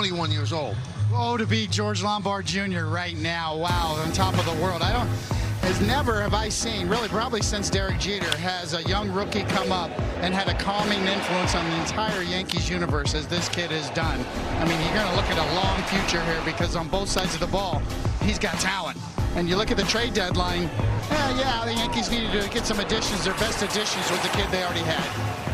21 years old. Oh, to be George Lombard Jr. right now, wow, on top of the world. Never have I seen, really probably since Derek Jeter, has a young rookie come up and had a calming influence on the entire Yankees universe as this kid has done. I mean, you're going to look at a long future here because on both sides of the ball, he's got talent. And you look at the trade deadline, yeah, the Yankees needed to get some additions. Their best additions was the kid they already had.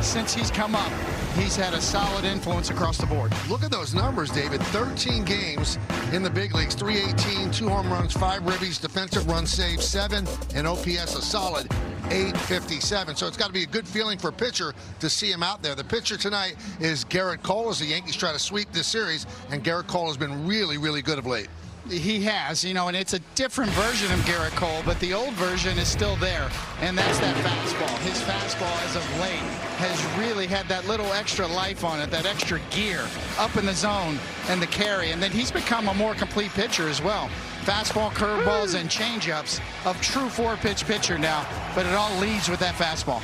Since he's come up, he's had a solid influence across the board. Look at those numbers, David. 13 games in the big leagues, 318, 2 home runs, 5 ribbies, defensive runs saved 7, and OPS a solid 857. So it's got to be a good feeling for a pitcher to see him out there. The pitcher tonight is Garrett Cole as the Yankees try to sweep this series, and Garrett Cole has been really, really good of late. He has, and it's a different version of Garrett Cole, but the old version is still there, and that's that fastball. His fastball as of late has really had that little extra life on it, that extra gear up in the zone and the carry, and then he's become a more complete pitcher as well. Fastball, curveballs, and changeups of true 4-pitch pitcher now, but it all leads with that fastball.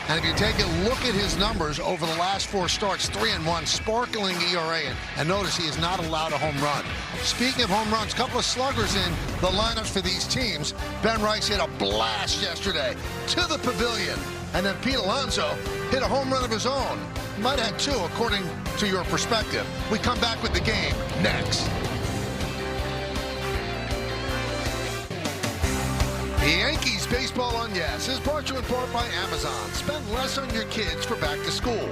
And if you take a look at his numbers over the last 4 starts, 3-1, sparkling ERA, and notice he is not allowed a home run. Speaking of home runs, a couple of sluggers in the lineups for these teams. Ben Rice hit a blast yesterday to the pavilion, and then Pete Alonso hit a home run of his own. He might have had 2, according to your perspective. We come back with the game next. The Yankees Baseball on Yes is brought to you in part by Amazon. Spend less on your kids for back to school.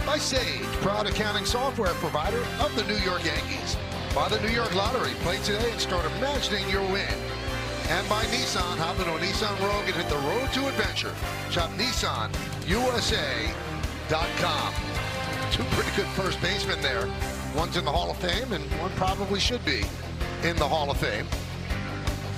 By Sage, proud accounting software provider of the New York Yankees. By the New York Lottery. Play today and start imagining your win. And by Nissan. Hop into a Nissan Rogue and hit the road to adventure. Shop NissanUSA.com. 2 pretty good first basemen there. One's in the Hall of Fame and one probably should be in the Hall of Fame.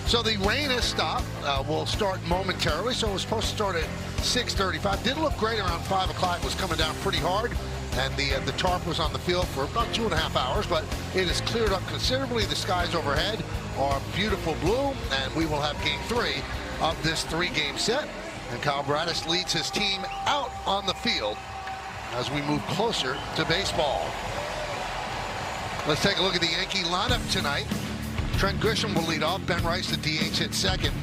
So the rain has stopped. Will start momentarily. So it was supposed to start at 6:35. Didn't look great around 5 o'clock. It was coming down pretty hard. And the tarp was on the field for about 2.5 hours. But it has cleared up considerably. The skies overhead are beautiful blue. And we will have game 3 of this 3-game set. And Kyle Bradish leads his team out on the field as we move closer to baseball. Let's take a look at the Yankee lineup tonight. Trent Grisham will lead off. Ben Rice, the DH, hit second.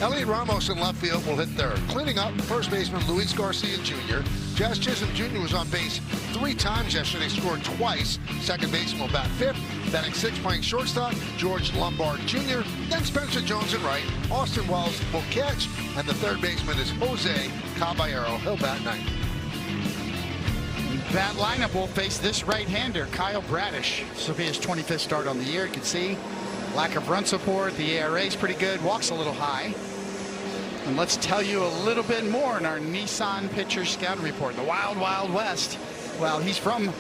Elliot Ramos in left field will hit third. Cleaning up, first baseman Luis Garcia Jr. Jazz Chisholm Jr. was on base 3 times yesterday, scored twice. Second baseman will bat 5th. Batting 6th, playing shortstop, George Lombard Jr. Then Spencer Jones in right. Austin Wells will catch. And the third baseman is Jose Caballero. He'll bat 9th. That lineup will face this right-hander, Kyle Bradish. This will be his 25th start on the year. You can see lack of run support. The ERA is pretty good. Walks a little high. And let's tell you a little bit more in our Nissan pitcher scouting report. The Wild Wild West. Well, he's from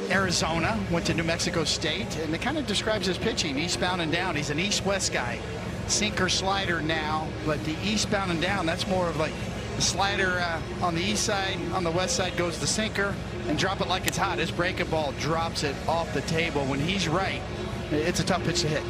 Arizona, went to New Mexico State, and it kind of describes his pitching, eastbound and down. He's an east-west guy. Sinker slider now, but the eastbound and down, that's more of like the slider on the east side. On the west side goes the sinker, and drop it like it's hot. His breaking ball drops it off the table. When he's right, it's a tough pitch to hit.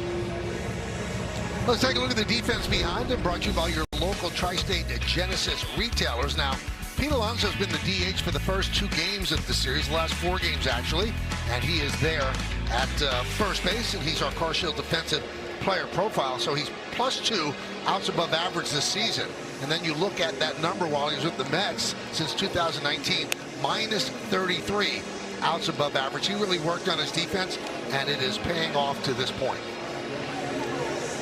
Let's take a look at the defense behind him, brought to you by your local Tri-State Genesis retailers. Now, Pete Alonso has been the DH for the first 2 games of the series, the last 4 games actually, and he is there at first base, and he's our Car Shield defensive player profile, so he's +2 outs above average this season. And then you look at that number while he was with the Mets since 2019, -33 outs above average. He really worked on his defense, and it is paying off to this point.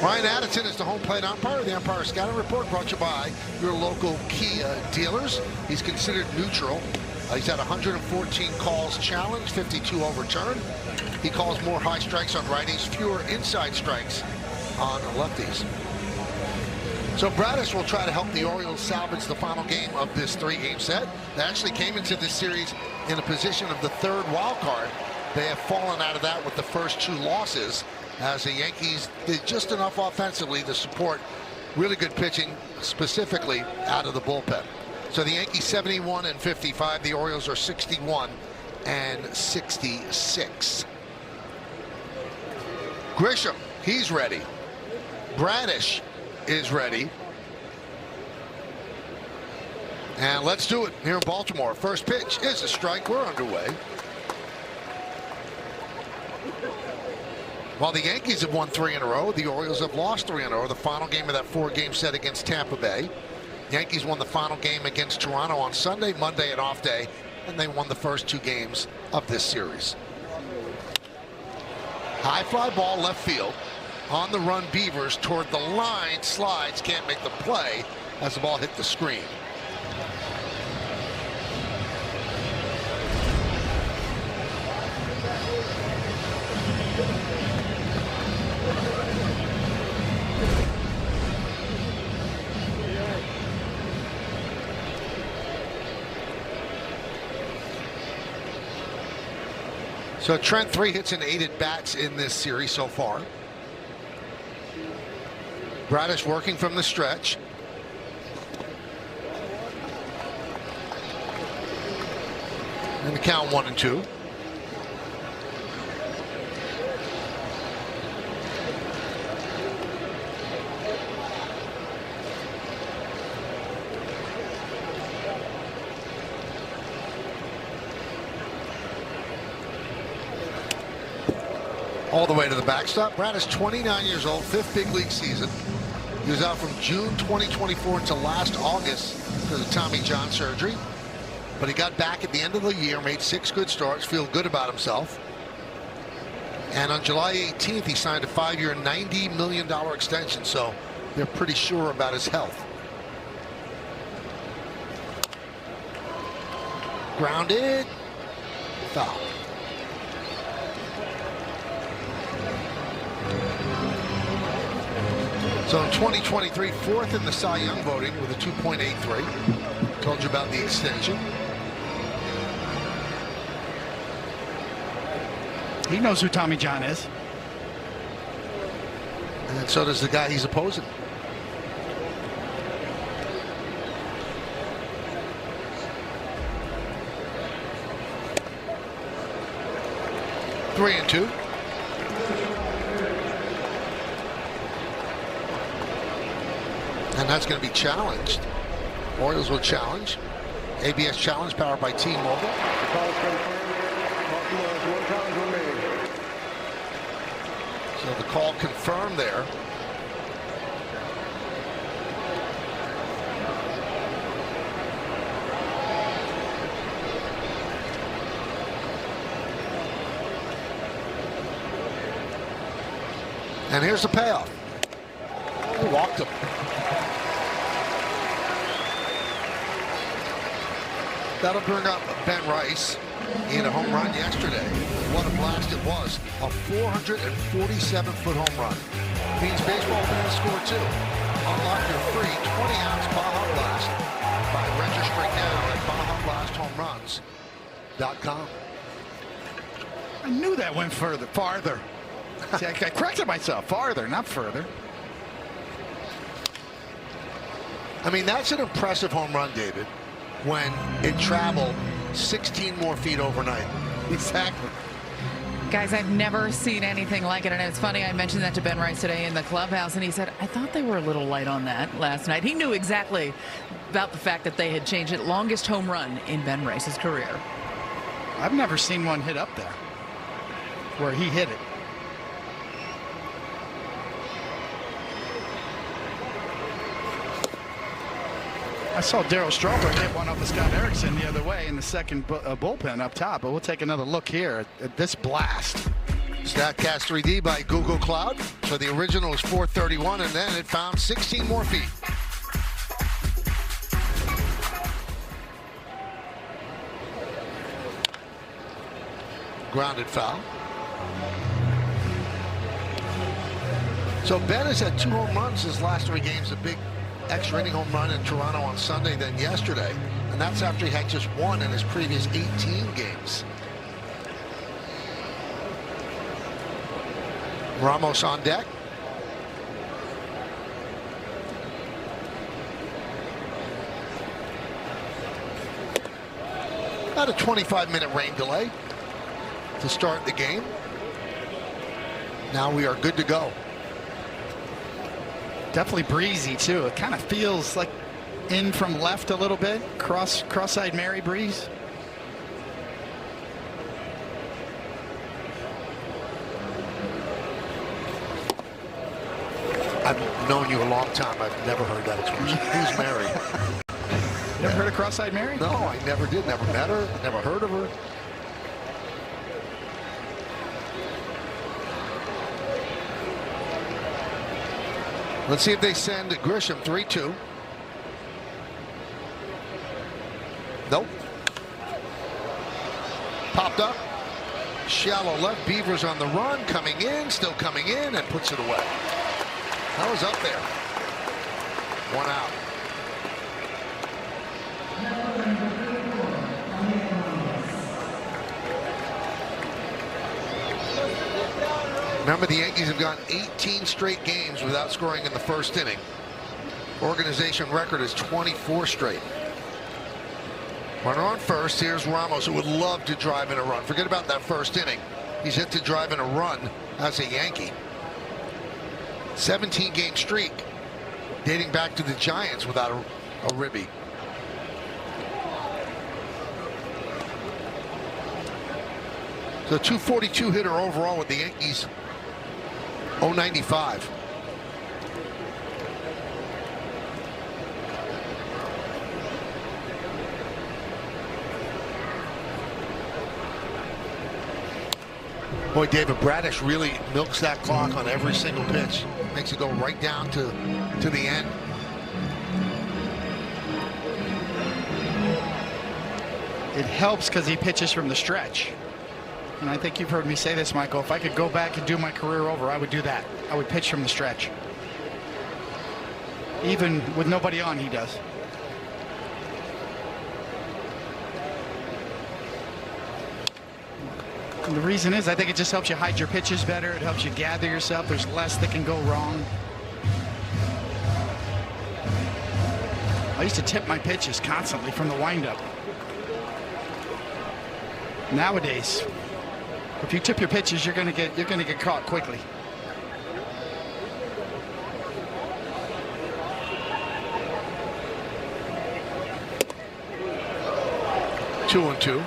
Ryan Addison is the home plate umpire. The Umpire Scouting Report brought to you by your local Kia dealers. He's considered neutral. He's had 114 calls challenged, 52 overturned. He calls more high strikes on righties, fewer inside strikes on lefties. So Bradish will try to help the Orioles salvage the final game of this 3-game set. They actually came into this series in a position of the 3rd wild card. They have fallen out of that with the first 2 losses, as the Yankees did just enough offensively to support really good pitching, specifically out of the bullpen. So the Yankees 71-55. The Orioles are 61-66. Grisham, he's ready. Bradish is ready. And let's do it here in Baltimore. First pitch is a strike. We're underway. While the Yankees have won 3 in a row, the Orioles have lost 3 in a row. The final game of that 4-game set against Tampa Bay. Yankees won the final game against Toronto on Sunday, Monday an off day, and they won the first 2 games of this series. High fly ball left field. On the run, Beavers toward the line, slides, can't make the play as the ball hit the screen. So Trent 3 hits and 8 at bats in this series so far. Bradish working from the stretch. And the count 1-2. All the way to the backstop. Bradish, 29 years old, 5th big league season. He was out from June 2024 until last August because of Tommy John surgery. But he got back at the end of the year, made 6 good starts, feel good about himself. And on July 18th, he signed a 5-year, $90 million extension, so they're pretty sure about his health. Grounded. Foul. So in 2023, 4th in the Cy Young voting with a 2.83. Told you about the extension. He knows who Tommy John is. And so does the guy he's opposing. Three and 2. And that's going to be challenged. Orioles will challenge. ABS challenge powered by T-Mobile. The call is confirmed. Baltimore has 1 challenge remaining. So the call confirmed there. And here's the payoff. He walked him. That'll bring up Ben Rice. He had a home run yesterday. What a blast it was. A 447-foot home run. Means baseball fans score too. Unlock your free 20-ounce Baja Blast by registering now at BajaBlastHomeRuns.com. I knew that went farther. See, I corrected myself. Farther, not further. I mean, that's an impressive home run, David, when it traveled 16 more feet overnight. Exactly. Guys, I've never seen anything like it. And it's funny, I mentioned that to Ben Rice today in the clubhouse, and he said, I thought they were a little light on that last night. He knew exactly about the fact that they had changed it. Longest home run in Ben Rice's career. I've never seen one hit up there where he hit it. I saw Darryl Strawberry hit one off of Scott Erickson the other way in the second bullpen up top, but we'll take another look here at this blast. StatCast 3D by Google Cloud. So the original was 431, and then it found 16 more feet. Grounded foul. So Ben has had 2 home runs his last 3 games. A big extra inning home run in Toronto on Sunday, then yesterday, and that's after he had just 1 in his previous 18 games. Ramos on deck. About a 25-minute rain delay to start the game. Now we are good to go. Definitely breezy too. It kind of feels like in from left a little bit, cross-side Mary breeze. I've known you a long time. I've never heard that expression. Who's Mary? Never heard of Cross-Eyed Mary? No, I never did. Never met her. Never heard of her. Let's see if they send Grisham 3-2. Nope. Popped up. Shallow left. Beavers on the run. Coming in. Still coming in. And puts it away. That was up there. 1 out. Remember, the Yankees have gone 18 straight games without scoring in the first inning. Organization record is 24 straight. Runner on first. Here's Ramos, who would love to drive in a run. Forget about that first inning. He's hit to drive in a run as a Yankee. 17-game streak dating back to the Giants without a ribby. So 242 hitter overall with the Yankees. 095. Boy, David Bradish really milks that clock on every single pitch. Makes it go right down to the end. It helps because he pitches from the stretch. And I think you've heard me say this, Michael. If I could go back and do my career over, I would do that. I would pitch from the stretch. Even with nobody on, he does. And the reason is I think it just helps you hide your pitches better. It helps you gather yourself. There's less that can go wrong. I used to tip my pitches constantly from the windup. Nowadays, if you tip your pitches, you're gonna get caught quickly. Two and two.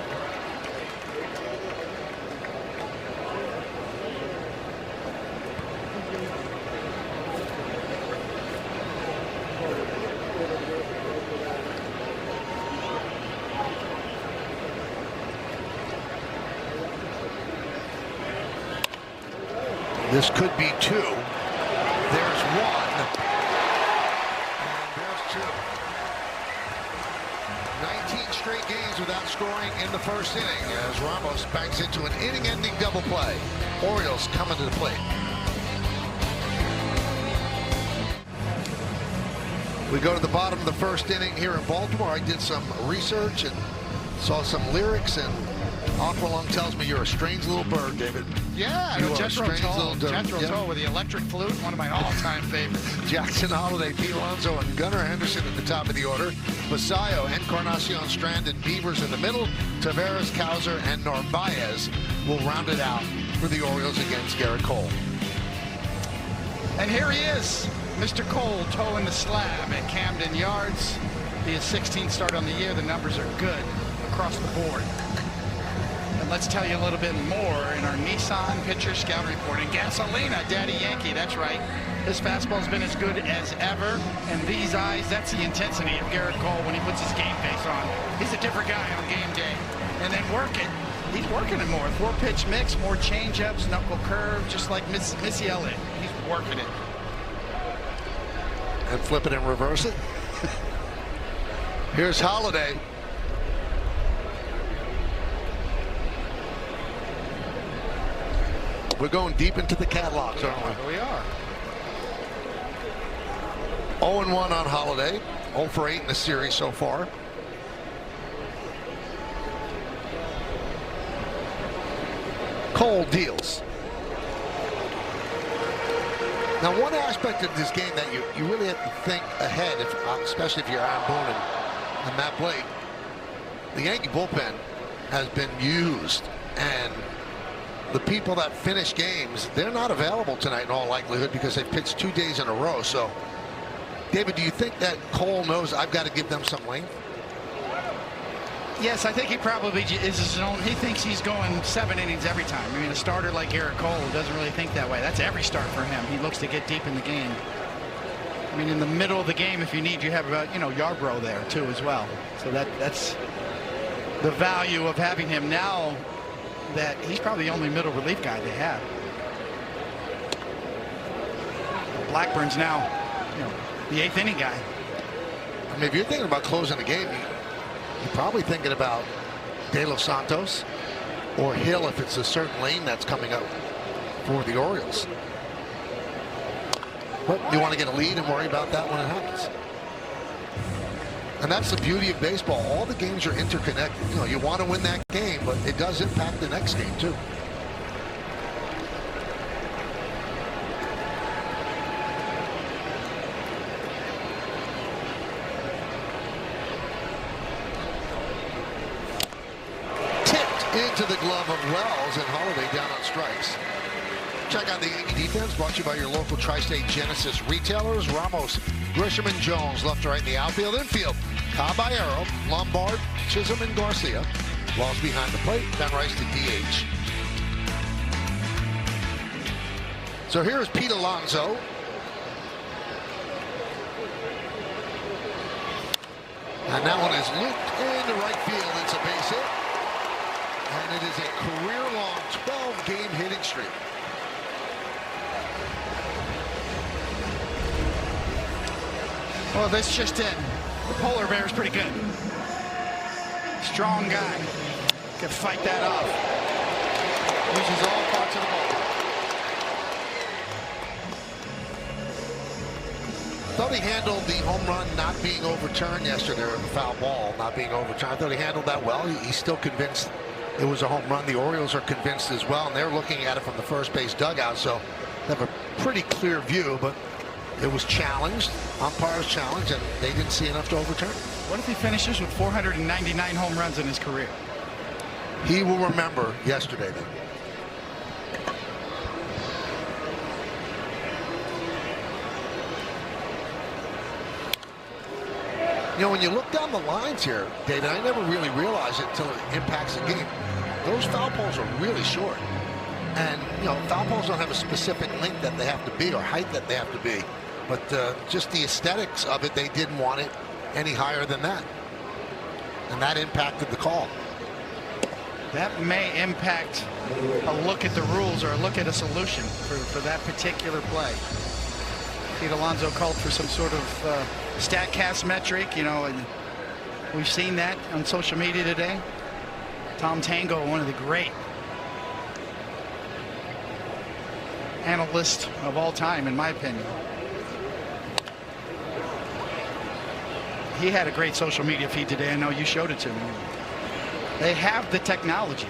This could be two. There's one. And there's two. 19 straight games without scoring in the first inning as Ramos banks into an inning-ending double play. Orioles coming to the plate. We go to the bottom of the first inning here in Baltimore. I did some research and saw some lyrics, and Aqualung tells me you're a strange little bird, David. Yeah, You are a Jethro strange Tull. little Jethro yep. Tull with the electric flute, one of my all-time favorites. Jackson Holiday, Pete Alonso, and Gunnar Henderson at the top of the order. Basayo, Encarnacion, Strand, and Beavers in the middle. Taveras, Cowser, and Narvaez will round it out for the Orioles against Garrett Cole. And here he is, Mr. Cole, toeing the slab at Camden Yards. His 16th start on the year. The numbers are good across the board. And let's tell you a little bit more in our Nissan Pitcher Scout Report. And Gasolina, Daddy Yankee, that's right. His fastball's been as good as ever. And these eyes, that's the intensity of Garrett Cole when he puts his game face on. He's a different guy on game day. And then he's working it more. 4-pitch mix, more change-ups, knuckle curve, just like Missy Elliott. He's working it. And flip it and reverse it. Here's Holiday. We're going deep into the catalogs, aren't we? We are. 0-1 on Holiday. 0 for 8 in the series so far. Cole deals. Now, one aspect of this game that you really have to think ahead, especially if you're Aaron Boone and Matt Blake, the Yankee bullpen has been used, and the people that finish games, they're not available tonight in all likelihood because they pitched 2 days in a row. So, David, do you think that Cole knows I've got to give them some length? Yes, I think he probably is his own. He thinks he's going 7 innings every time. I mean, a starter like Garrett Cole doesn't really think that way. That's every start for him. He looks to get deep in the game. I mean, in the middle of the game, if you need, you have Yarbrough there too as well. So that's the value of having him now. That he's probably the only middle relief guy they have. Blackburn's now, the 8th inning guy. I mean, if you're thinking about closing the game, you're probably thinking about De Los Santos or Hill if it's a certain lane that's coming up for the Orioles. But you want to get a lead and worry about that when it happens. And that's the beauty of baseball. All the games are interconnected. You want to win that game, but it does impact the next game too. Tipped into the glove of Wells, and Holiday down on strikes. Check out the Yankee defense, brought to you by your local Tri-State Genesis retailers. Ramos, Grisham, and Jones left to right in the outfield. Infield, Caballero, Lombard, Chisholm, and Garcia. Walls behind the plate, Ben Rice to DH. So here's Pete Alonso. And that one is looped into right field. It's a base hit. And it is a career-long 12-game hitting streak. Well, this just in. The polar bear is pretty good. Strong guy. Can fight that off. Uses all parts of the ball. Thought he handled the home run not being overturned yesterday, or the foul ball not being overturned. I thought he handled that well. He's still convinced it was a home run. The Orioles are convinced as well, and they're looking at it from the first base dugout, so they have a pretty clear view, but it was challenged, umpires challenged, and they didn't see enough to overturn it. What if he finishes with 499 home runs in his career? He will remember yesterday then. When you look down the lines here, David, I never really realized it until it impacts the game. Those foul poles are really short. And, foul poles don't have a specific length that they have to be or height that they have to be. But just the aesthetics of it, they didn't want it any higher than that. And that impacted the call. That may impact a look at the rules or a look at a solution for that particular play. Pete Alonso called for some sort of StatCast metric, and we've seen that on social media today. Tom Tango, one of the great analysts of all time, in my opinion. He had a great social media feed today. I know you showed it to me. They have the technology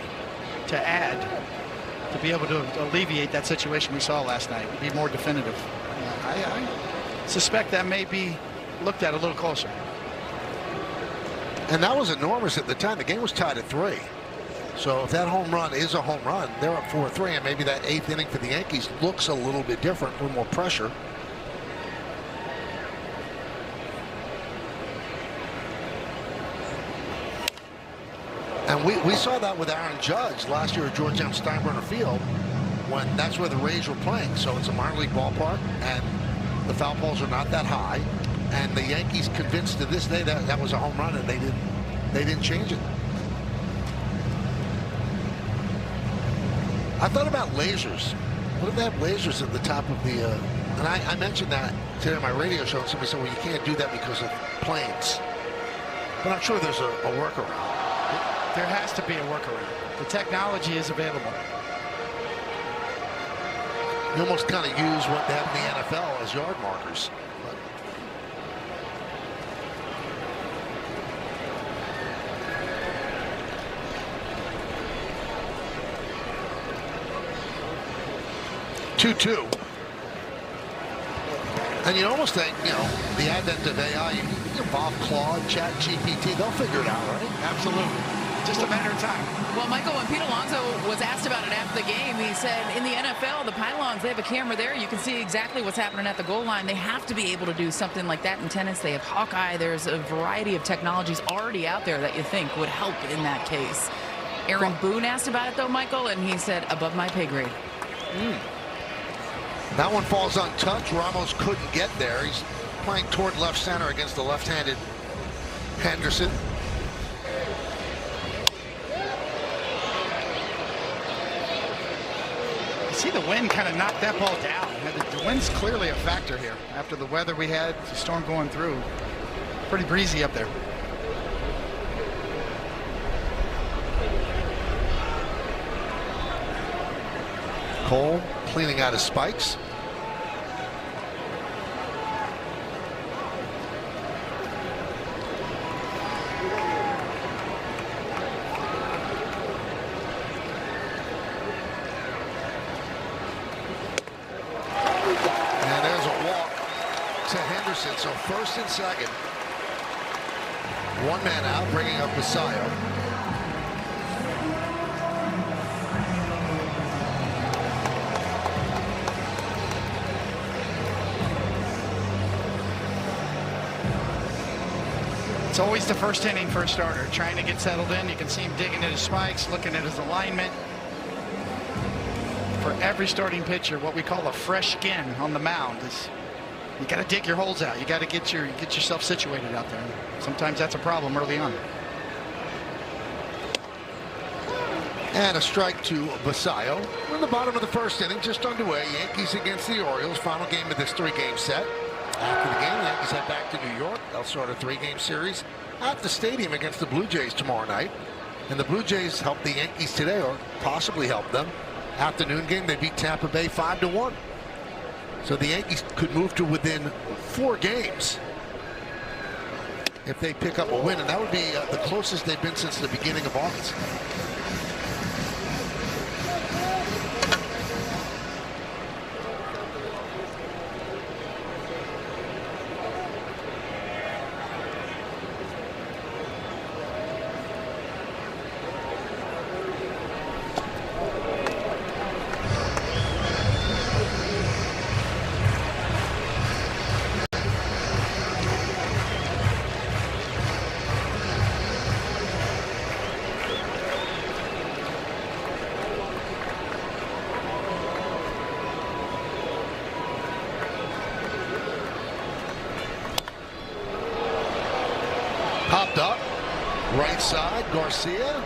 to add to be able to alleviate that situation we saw last night, be more definitive. I suspect that may be looked at a little closer. And that was enormous at the time. The game was tied at 3. So if that home run is a home run, they're up 4-3, and maybe that 8th inning for the Yankees looks a little bit different, a little more pressure. And we saw that with Aaron Judge last year at Georgetown Steinbrenner Field, when that's where the Rays were playing. So it's a minor league ballpark, and the foul poles are not that high. And the Yankees convinced to this day that that was a home run, and they didn't change it. I thought about lasers. What if they have lasers at the top of the? And I mentioned that today on my radio show, and somebody said, "Well, you can't do that because of planes." But I'm sure there's a workaround. There has to be a workaround. The technology is available. You almost kind of use what they have in the NFL as yard markers. But 2-2. And you almost think, the advent of AI, Bob, Claude, Chat, GPT, they'll figure it out, right? Absolutely. Just a matter of time. Well, Michael, when Pete Alonso was asked about it after the game, he said in the NFL, the pylons, they have a camera there. You can see exactly what's happening at the goal line. They have to be able to do something like that in tennis. They have Hawkeye. There's a variety of technologies already out there that you think would help in that case. Aaron Boone asked about it, though, Michael, and he said, above my pay grade. That one falls untouched. Ramos couldn't get there. He's playing toward left center against the left-handed Henderson. You see the wind kind of knocked that ball down. The wind's clearly a factor here. After the weather we had, the storm going through, pretty breezy up there. Cole cleaning out his spikes. And there's a walk to Henderson. So first and second. One man out, bringing up Basayo. It's always the first inning for a starter, trying to get settled in. You can see him digging at his spikes, looking at his alignment. For every starting pitcher, what we call a fresh skin on the mound is you got to dig your holes out. You got to get yourself situated out there. Sometimes that's a problem early on. And a strike to Basayo. We're in the bottom of the first inning, just underway. Yankees against the Orioles, final game of this three-game set. After the game, the Yankees head back to New York. They'll start a three-game series at the stadium against the Blue Jays tomorrow night. And the Blue Jays helped the Yankees today, or possibly helped them. Afternoon game, they beat Tampa Bay 5-1. So the Yankees could move to within 4 games if they pick up a win, and that would be the closest they've been since the beginning of August. Popped up, right side, Garcia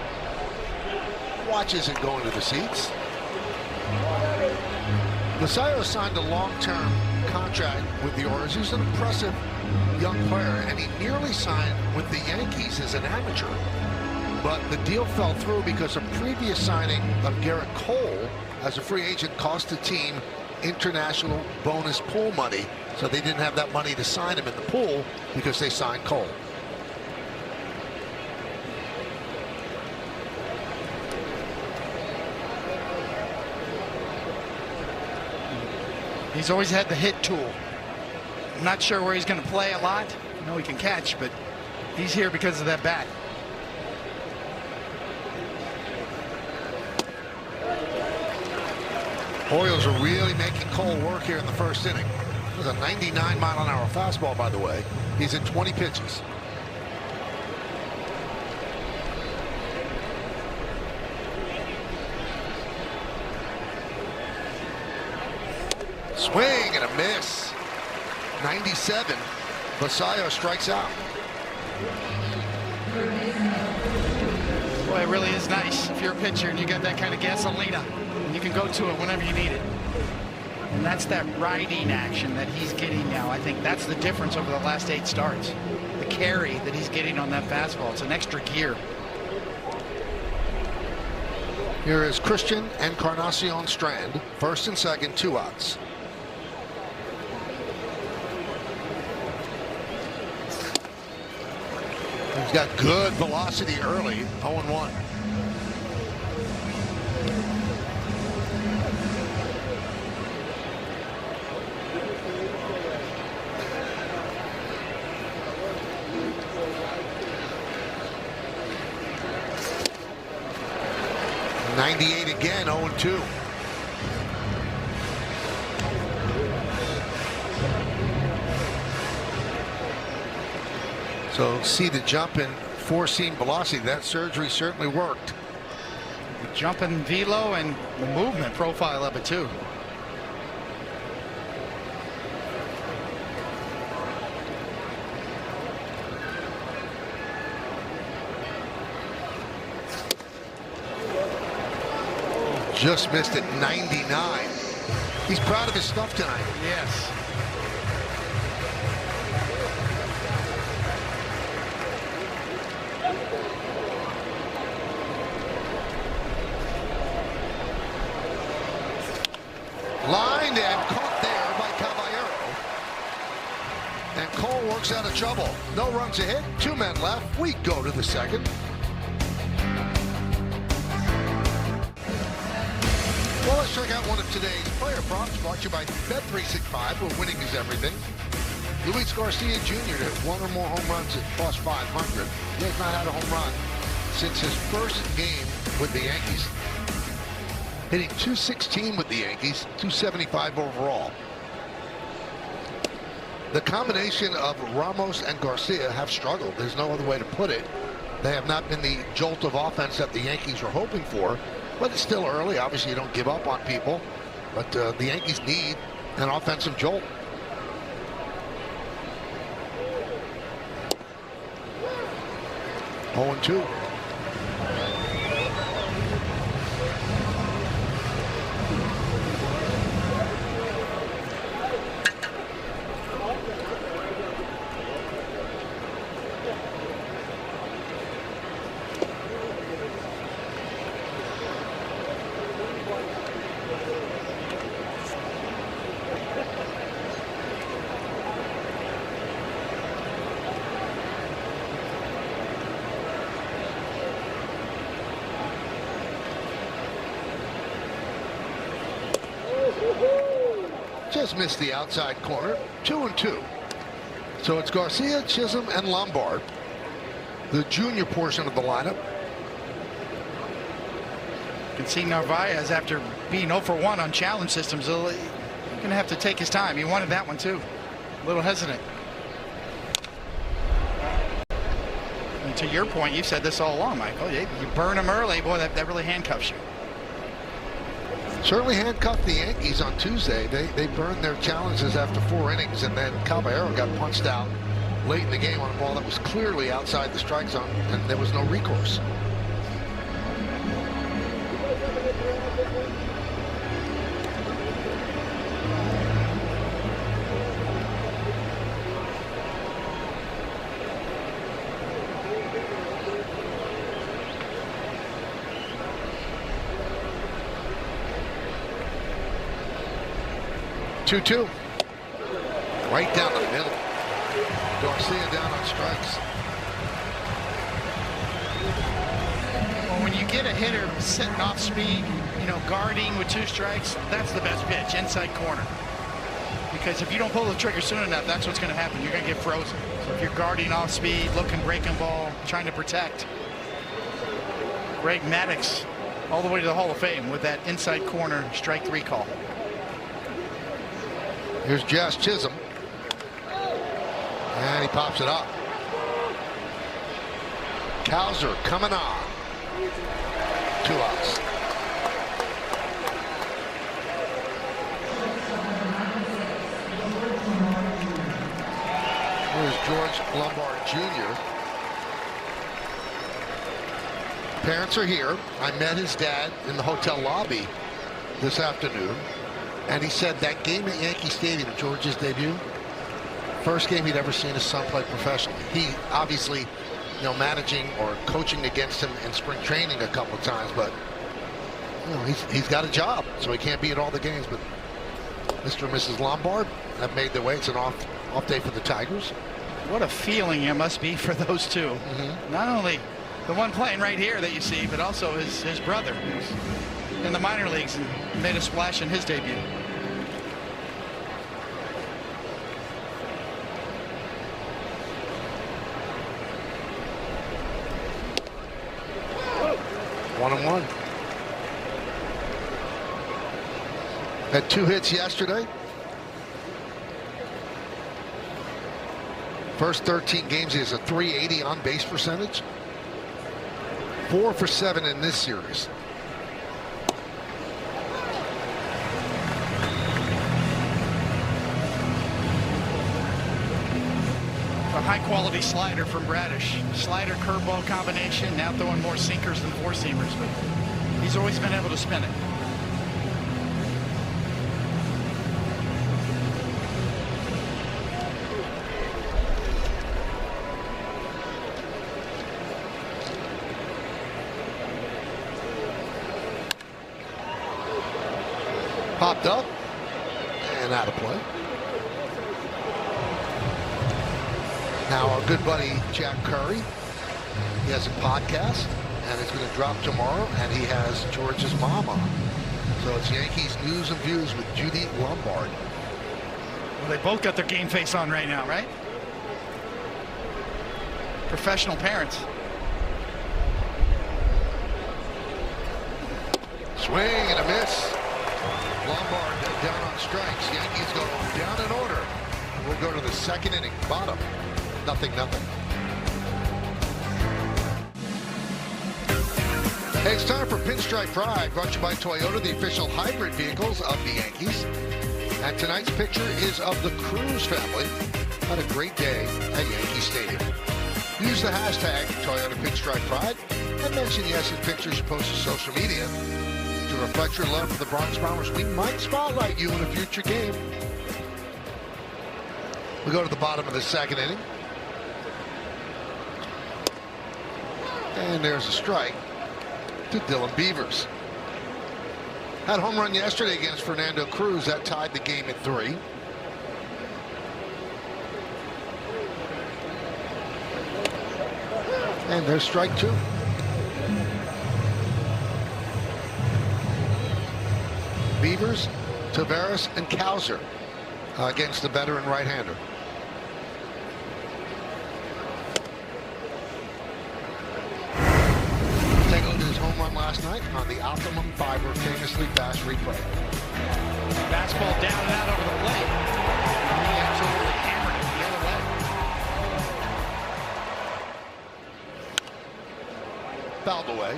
watches it going to the seats. Basayo signed a long-term contract with the Orioles. He's an impressive young player, and he nearly signed with the Yankees as an amateur. But the deal fell through because a previous signing of Garrett Cole as a free agent cost the team international bonus pool money. So they didn't have that money to sign him in the pool because they signed Cole. He's always had the hit tool. I'm not sure where he's going to play a lot. I know he can catch, but he's here because of that bat. Orioles are really making Cole work here in the first inning. It was a 99-mile-an-hour fastball, by the way. He's at 20 pitches. Swing and a miss. 97. Basayo strikes out. Boy, it really is nice if you're a pitcher and you got that kind of gasolina. You can go to it whenever you need it. And that's that riding action that he's getting now. I think that's the difference over the last 8 starts. The carry that he's getting on that fastball. It's an extra gear. Here is Christian Encarnacion Strand. First and second, 2 outs. He's got good velocity early. 0-1. .98 again. 0-2. So see the jump in 4-seam velocity. That surgery certainly worked. The jump in velo and the movement profile of it too. Just missed it, 99. He's proud of his stuff tonight. Yes. Lined and caught there by Caballero. And Cole works out of trouble. No runs ahead, 2 men left. We go to the second. Well, let's check out one of today's player props brought to you by Bet365, where winning is everything. Luis Garcia Jr. to 1 or more home runs at plus 500. He has not had a home run since his first game with the Yankees. Hitting .216 with the Yankees, .275 overall. The combination of Ramos and Garcia have struggled. There's no other way to put it. They have not been the jolt of offense that the Yankees were hoping for. But it's still early. Obviously, you don't give up on people. But the Yankees need an offensive jolt. Oh, 0-2. Just missed the outside corner. 2-2. So it's Garcia, Chisholm, and Lombard, the junior portion of the lineup. You can see Narvaez, after being 0 for 1 on challenge systems, he's going to have to take his time. He wanted that one too. A little hesitant. And to your point, you've said this all along, Michael. You burn him early, boy, that really handcuffs you. Certainly handcuffed the Yankees on Tuesday. They burned their challenges after 4 innings, and then Caballero got punched out late in the game on a ball that was clearly outside the strike zone, and there was no recourse. Two. Right down the middle. Garcia down on strikes. Well, when you get a hitter sitting off speed, guarding with 2 strikes, that's the best pitch, inside corner. Because if you don't pull the trigger soon enough, that's what's going to happen. You're going to get frozen. So if you're guarding off speed, looking, breaking ball, trying to protect. Greg Maddux all the way to the Hall of Fame with that inside corner strike 3 call. Here's Jazz Chisholm. And he pops it up. Cowser coming on. 2 outs. Here's George Lombard Jr. Parents are here. I met his dad in the hotel lobby this afternoon. And he said that game at Yankee Stadium, George's debut, first game he'd ever seen his son play professionally. He obviously, managing or coaching against him in spring training a couple of times, but he's got a job, so he can't be at all the games. But Mr. and Mrs. Lombard have made their way. It's an off day for the Tigers. What a feeling it must be for those two. Not only the one playing right here that you see, but also his brother, who's in the minor leagues and made a splash in his debut. One and one. Had 2 hits yesterday. First 13 games, he has a .380 on base percentage. 4 for 7 in this series. A high-quality slider from Bradish. Slider curveball combination, now throwing more sinkers than 4-seamers, but he's always been able to spin it. Popped up and out of play. Now our good buddy Jack Curry, he has a podcast and it's going to drop tomorrow, and he has George's mom on. So it's Yankees News and Views with Judy Lombard. Well, they both got their game face on right now, right? Professional parents. Swing and a miss. Lombard down on strikes. Yankees go down in order. We'll go to the second inning. Bottom. 0-0. Hey, it's time for Pinstripe Pride, brought to you by Toyota, the official hybrid vehicles of the Yankees. And tonight's picture is of the Cruz family. Had a great day at Yankee Stadium. Use the hashtag Toyota Pinstripe Pride and mention yes in pictures you post to social media. To reflect your love for the Bronx Bombers, we might spotlight you in a future game. We go to the bottom of the second inning. And there's a strike to Dylan Beavers. Had a home run yesterday against Fernando Cruz. That tied the game at 3. And there's strike 2. Beavers, Taveras, and Cowser against the veteran right-hander. Take a look at his home run last night on the Optimum Fiber Famously Fast replay. Fastball down and out over the plate. He absolutely hammered it the other way. Fouled away.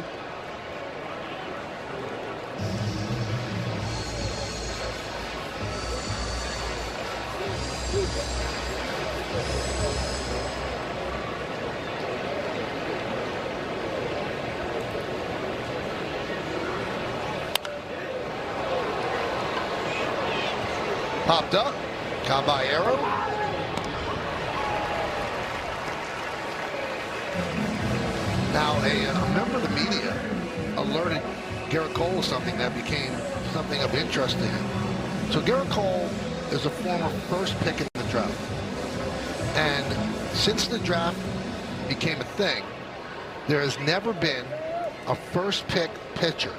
Popped up. Caballero. Now a member of the media alerted Garrett Cole of something that became something of interest to him. So Garrett Cole is a former first pick in the draft. And since the draft became a thing, there has never been a first pick pitcher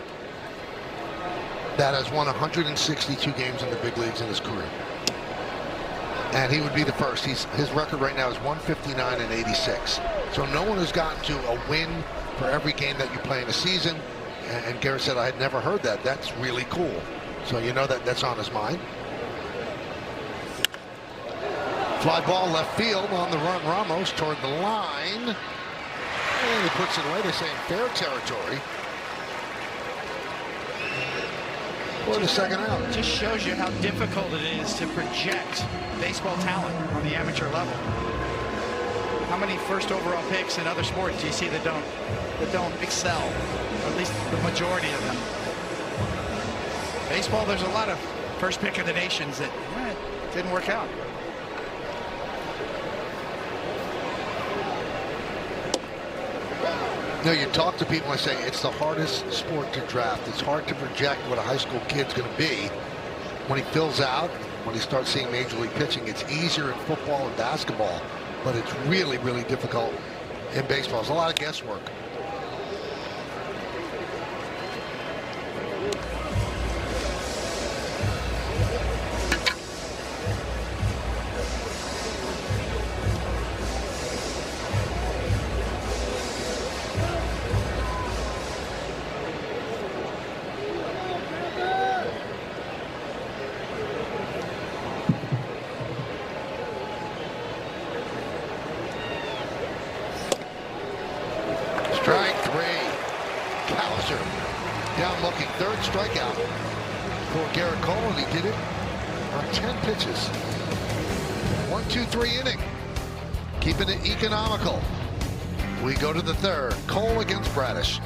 that has won 162 games in the big leagues in his career. And he would be the first. His record right now is 159 and 86. So no one has gotten to a win for every game that you play in a season. And Garrett said, I had never heard that. That's really cool. So you know that's on his mind. Fly ball left field on the run. Ramos toward the line. And he puts it away. They say in fair territory. For the second out. It just shows you how difficult it is to project baseball talent on the amateur level. How many first overall picks in other sports do you see that don't excel? Or at least the majority of them. Baseball, there's a lot of first pick of the nations that didn't work out. You know, you talk to people and say it's the hardest sport to draft. It's hard to project what a high school kid's going to be. When he fills out, when he starts seeing major league pitching, it's easier in football and basketball, but it's really, really difficult in baseball. There's a lot of guesswork. Strike 3. Cowser down looking. Third strikeout for Garrett Cole, and he did it on 10 pitches. 1-2-3 inning. Keeping it economical. We go to the third. Cole against Bradish.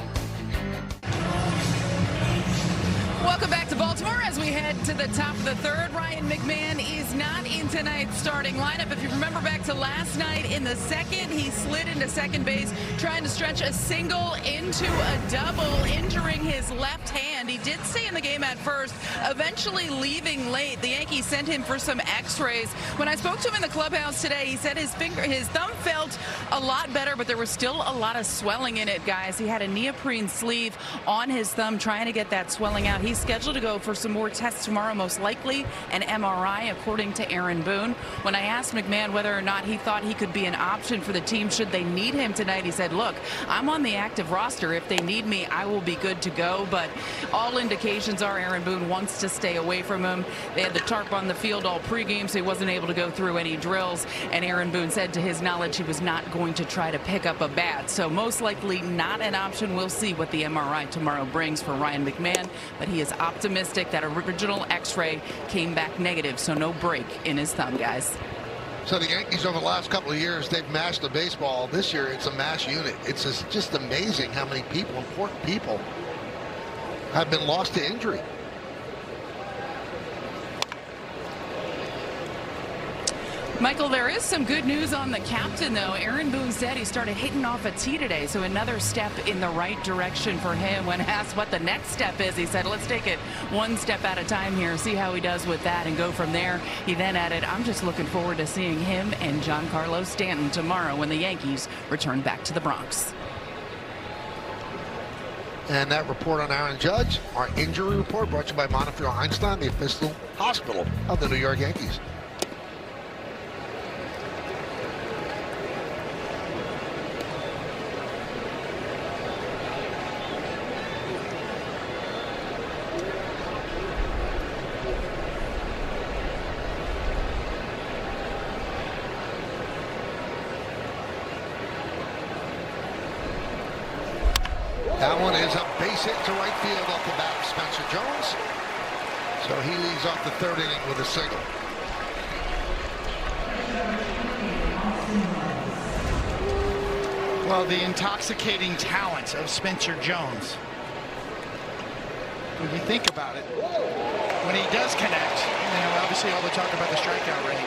Welcome back to Baltimore as we head to the top of the third. Ryan McMahon is not in tonight's starting lineup. If you remember back to last night in the second, he slid into second base trying to stretch a single into a double, injuring his left hand. He did stay in the game at first, eventually leaving late. The Yankees sent him for some x-rays. When I spoke to him in the clubhouse today, he said his thumb felt a lot better, but there was still a lot of swelling in it, guys. He had a neoprene sleeve on his thumb trying to get that swelling out. He's scheduled to go for some more tests tomorrow, most likely an MRI, according to Aaron Boone. When I asked McMahon whether or not he thought he could be an option for the team should they need him tonight, he said, look, I'm on the active roster. If they need me, I will be good to go. But all indications are Aaron Boone wants to stay away from him. They had the tarp on the field all pregame, so he wasn't able to go through any drills. And Aaron Boone said to his knowledge he was not going to try to pick up a bat. So most likely not an option. We'll see what the MRI tomorrow brings for Ryan McMahon. But he is optimistic. That original x-ray came back negative, so no break in his thumb, guys. So the Yankees over the last couple of years, they've mashed the baseball. This year, it's a mass unit. It's just amazing how many people, important people, have been lost to injury. Michael, there is some good news on the captain, though. Aaron Boone said he started hitting off a tee today, so another step in the right direction for him. When asked what the next step is, he said, let's take it one step at a time here, see how he does with that, and go from there. He then added, I'm just looking forward to seeing him and Giancarlo Stanton tomorrow when the Yankees return back to the Bronx. And that report on Aaron Judge, our injury report, brought to you by Montefiore Einstein, the official hospital of the New York Yankees. That one is a base hit to right field off the bat of Spencer Jones. So he leads off the third inning with a single. Well, the intoxicating talent of Spencer Jones. When you think about it, when he does connect, obviously all the talk about the strikeout rate,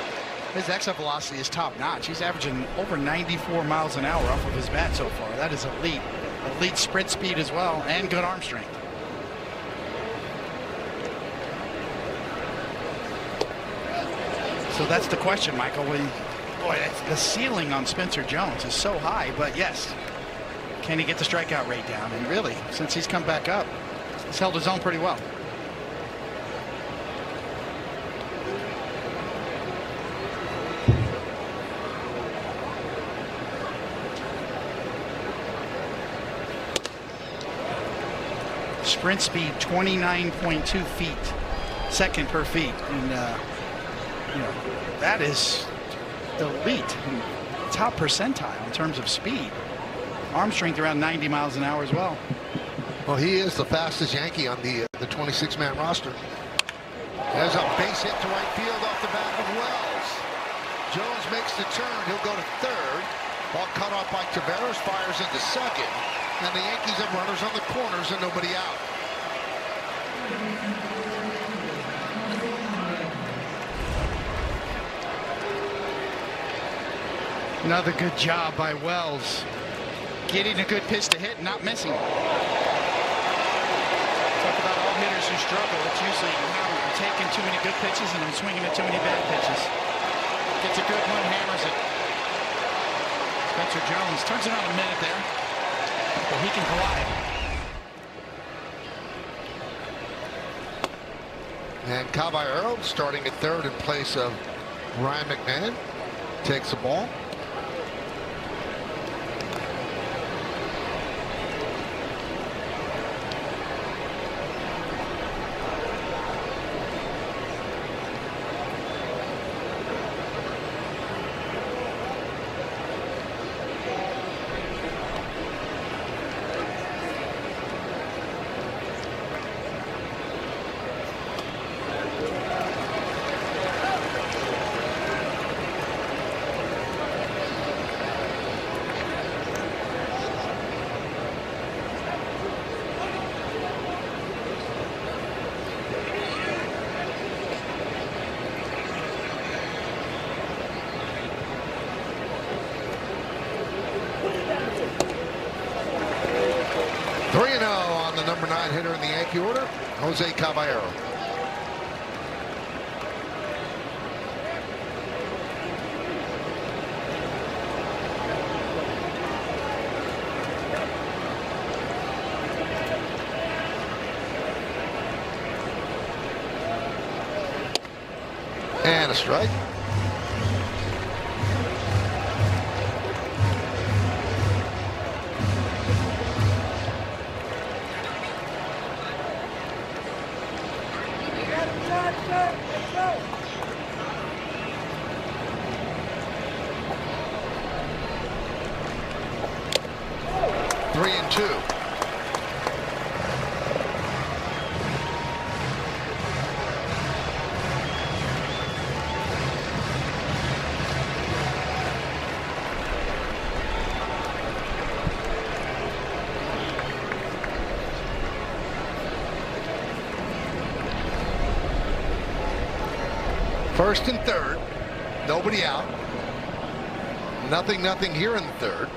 his exit velocity is top notch. He's averaging over 94 miles an hour off of his bat so far. That is elite. Elite sprint speed as well, and good arm strength. So that's the question, Michael. Boy, the ceiling on Spencer Jones is so high, but yes, can he get the strikeout rate down? And really, since he's come back up, he's held his own pretty well. Sprint speed 29.2 feet, second per feet, and that is elite, top percentile in terms of speed. Arm strength around 90 miles an hour as well. Well, he is the fastest Yankee on the 26-man roster. There's a base hit to right field off the bat of Wells. Jones makes the turn. He'll go to third. Ball cut off by Taveras, fires into second. And the Yankees have runners on the corners and nobody out. Another good job by Wells. Getting a good pitch to hit, not missing. Talk about all hitters who struggle. It's usually I'm taking too many good pitches and I'm swinging at too many bad pitches. Gets a good one, hammers it. Spencer Jones turns it on a minute there. Well, he can collide. And Caballero starting at third in place of Ryan McMahon. Takes the ball. hitter in the Yankee order, Jose Caballero. And a strike. Three and two. First and third, nobody out. Nothing here in the third.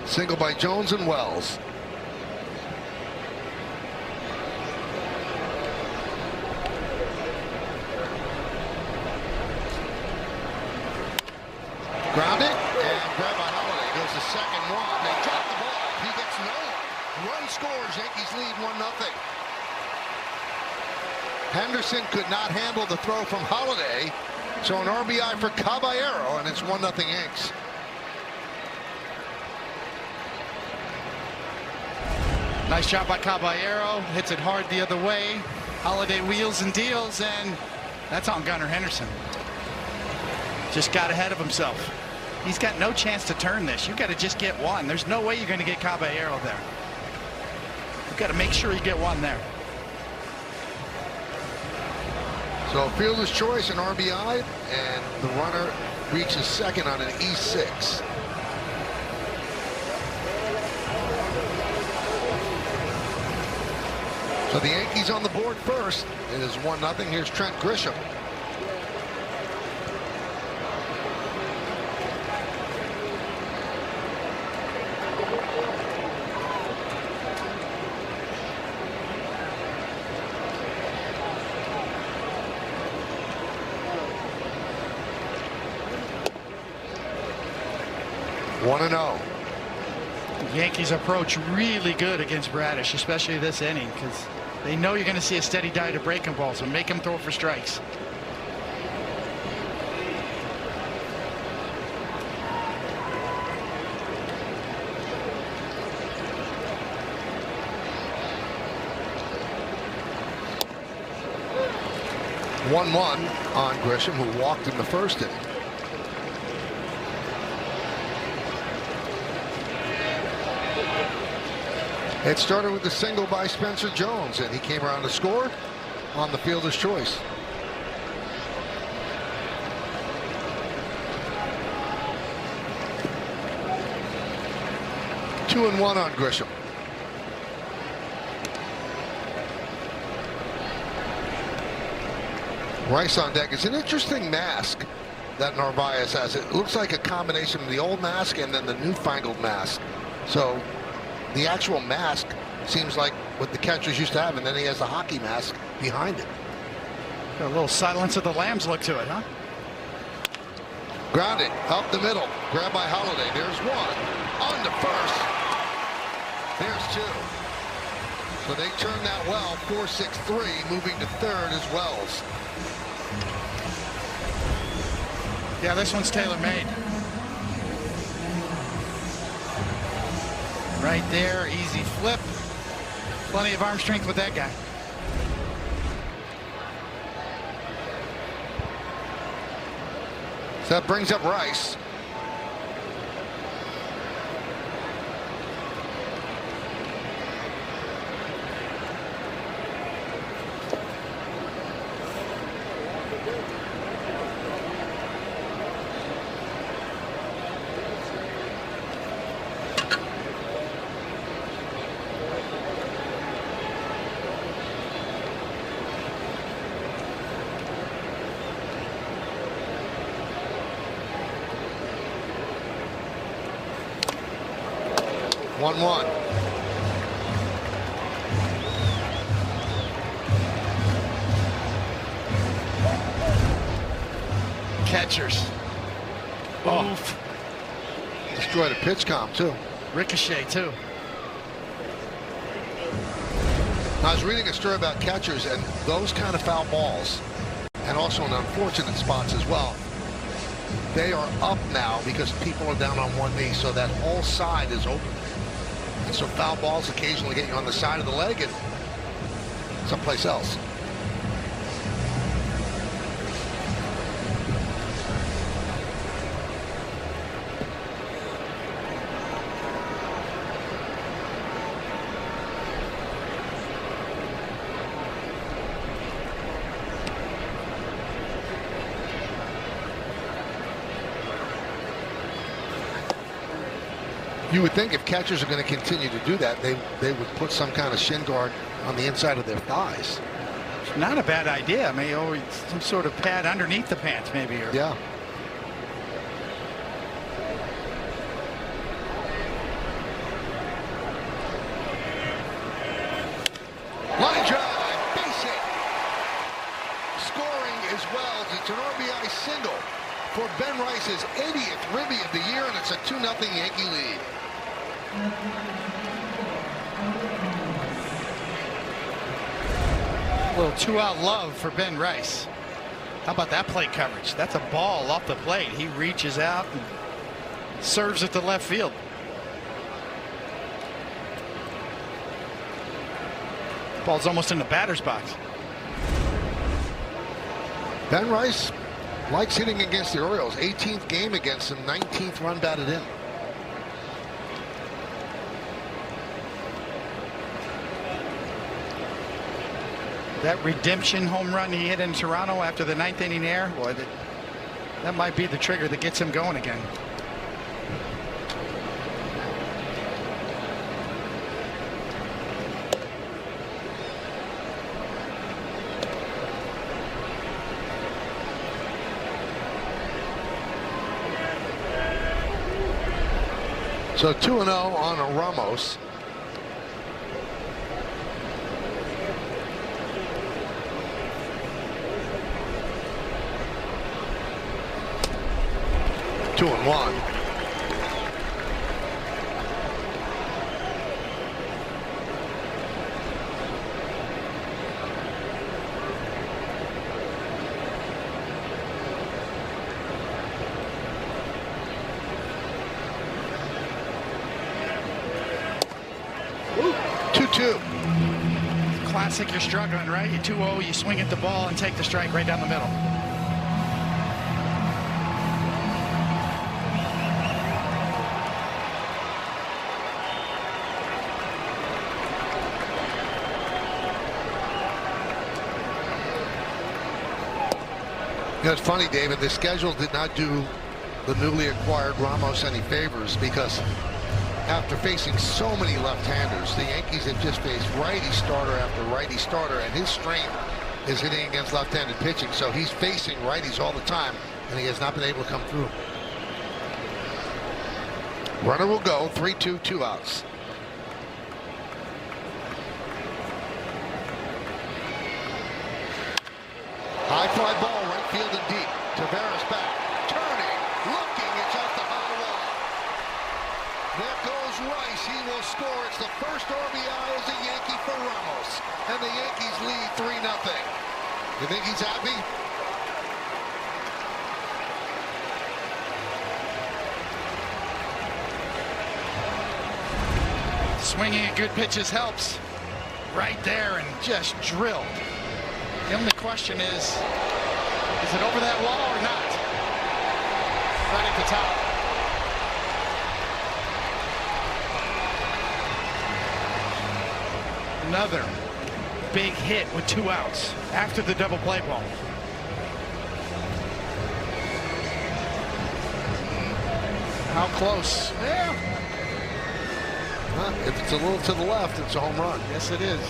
Single by Jones and Wells. Grounded and grabbed by Holiday. Goes the second one. They drop the ball. He gets no one. Run scores. Yankees lead 1-0. Henderson could not handle the throw from Holiday. So an RBI for Caballero, and it's 1-0 Yanks. Nice job by Caballero. Hits it hard the other way. Holiday wheels and deals, and that's on Gunnar Henderson. Just got ahead of himself. He's got no chance to turn this. You've got to just get one. There's no way you're going to get Caballero there. You've got to make sure you get one there. So fielder's choice, an RBI, and the runner reaches second on an E6. So the Yankees on the board first. It is 1-0. Here's Trent Grisham. One and 0. Yankees approach really good against Bradish, especially this inning, because they know you're going to see a steady diet of breaking balls, so make him throw for strikes. One on Grisham, who walked in the first inning. It started with the single by Spencer Jones, and he came around to score on the fielder's choice. Two and one on Grisham. Rice on deck. It's an interesting mask that Narvaez has. It looks like a combination of the old mask and then the newfangled mask. So the actual mask seems like what the catchers used to have, and then he has a hockey mask behind it. Got a little Silence of the Lambs look to it, huh? Grounded up the middle. Grabbed by Holiday. There's one. On to first. There's two. So they turn that well. 4-6-3. Moving to third as Wells. Yeah, this one's tailor-made. Right there, easy flip. Plenty of arm strength with that guy. So that brings up Rice. catchers. Oof. Destroyed a pitch comp, too. Ricochet, too. I was reading a story about catchers and those kind of foul balls, and also in unfortunate spots as well. They are up now because people are down on one knee, so that whole side is open. And so foul balls occasionally get you on the side of the leg and someplace else. You would think if catchers are going to continue to do that, they would put some kind of shin guard on the inside of their thighs. It's not a bad idea. Maybe some sort of pad underneath the pants, maybe. Or... Yeah. Line drive, base hit. Scoring as well. It's an RBI single for Ben Rice's 80th ribby of the year, and it's a 2-0 Yankee lead. A little two-out love for Ben Rice. How about that plate coverage? That's a ball off the plate. He reaches out and serves it to left field. Ball's almost in the batter's box. Ben Rice likes hitting against the Orioles. 18th game against them, 19th run batted in. That redemption home run he hit in Toronto after the 9th inning error, boy, that might be the trigger that gets him going again. So 2-0 on a Ramos. Two and one. Classic, you're struggling, right? You're 2-0, you swing at the ball and take the strike right down the middle. You know, it's funny, David, the schedule did not do the newly acquired Ramos any favors, because after facing so many left-handers, the Yankees have just faced righty starter after righty starter, and his strength is hitting against left-handed pitching. So he's facing righties all the time, and he has not been able to come through. Runner will go, 3-2, 2 outs. High fly ball, right field and deep. Tavares back, turning, looking, it's off the high wall. There goes Rice, he will score. It's the first RBI as a Yankee for Ramos, and the Yankees lead 3-0. You think he's happy? Swinging at good pitches helps. Right there and just drilled. The only question is it over that wall or not? Right at the top. Another big hit with 2 outs after the double play ball. How close? Yeah. If it's a little to the left, it's a home run. Yes, it is.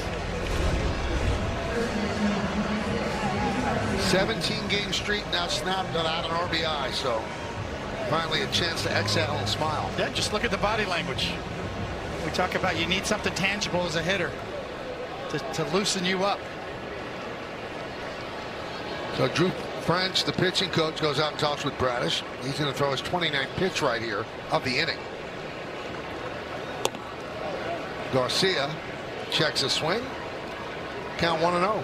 17-game streak now snapped without an RBI, so finally a chance to exhale and smile. Yeah, just look at the body language. We talk about you need something tangible as a hitter to loosen you up. So Drew French, the pitching coach, goes out and talks with Bradish. He's going to throw his 29th pitch right here of the inning. Garcia checks a swing. Count 1-0.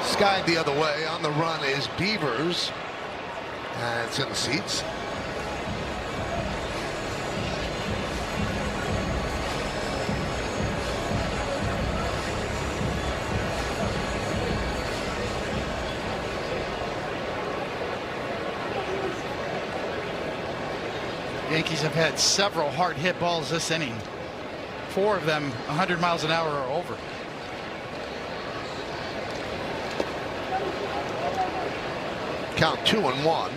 Skied the other way. On the run is Beavers. And it's in the seats. Yankees have had several hard hit balls this inning. 4 of them 100 miles an hour or over. Count 2-1.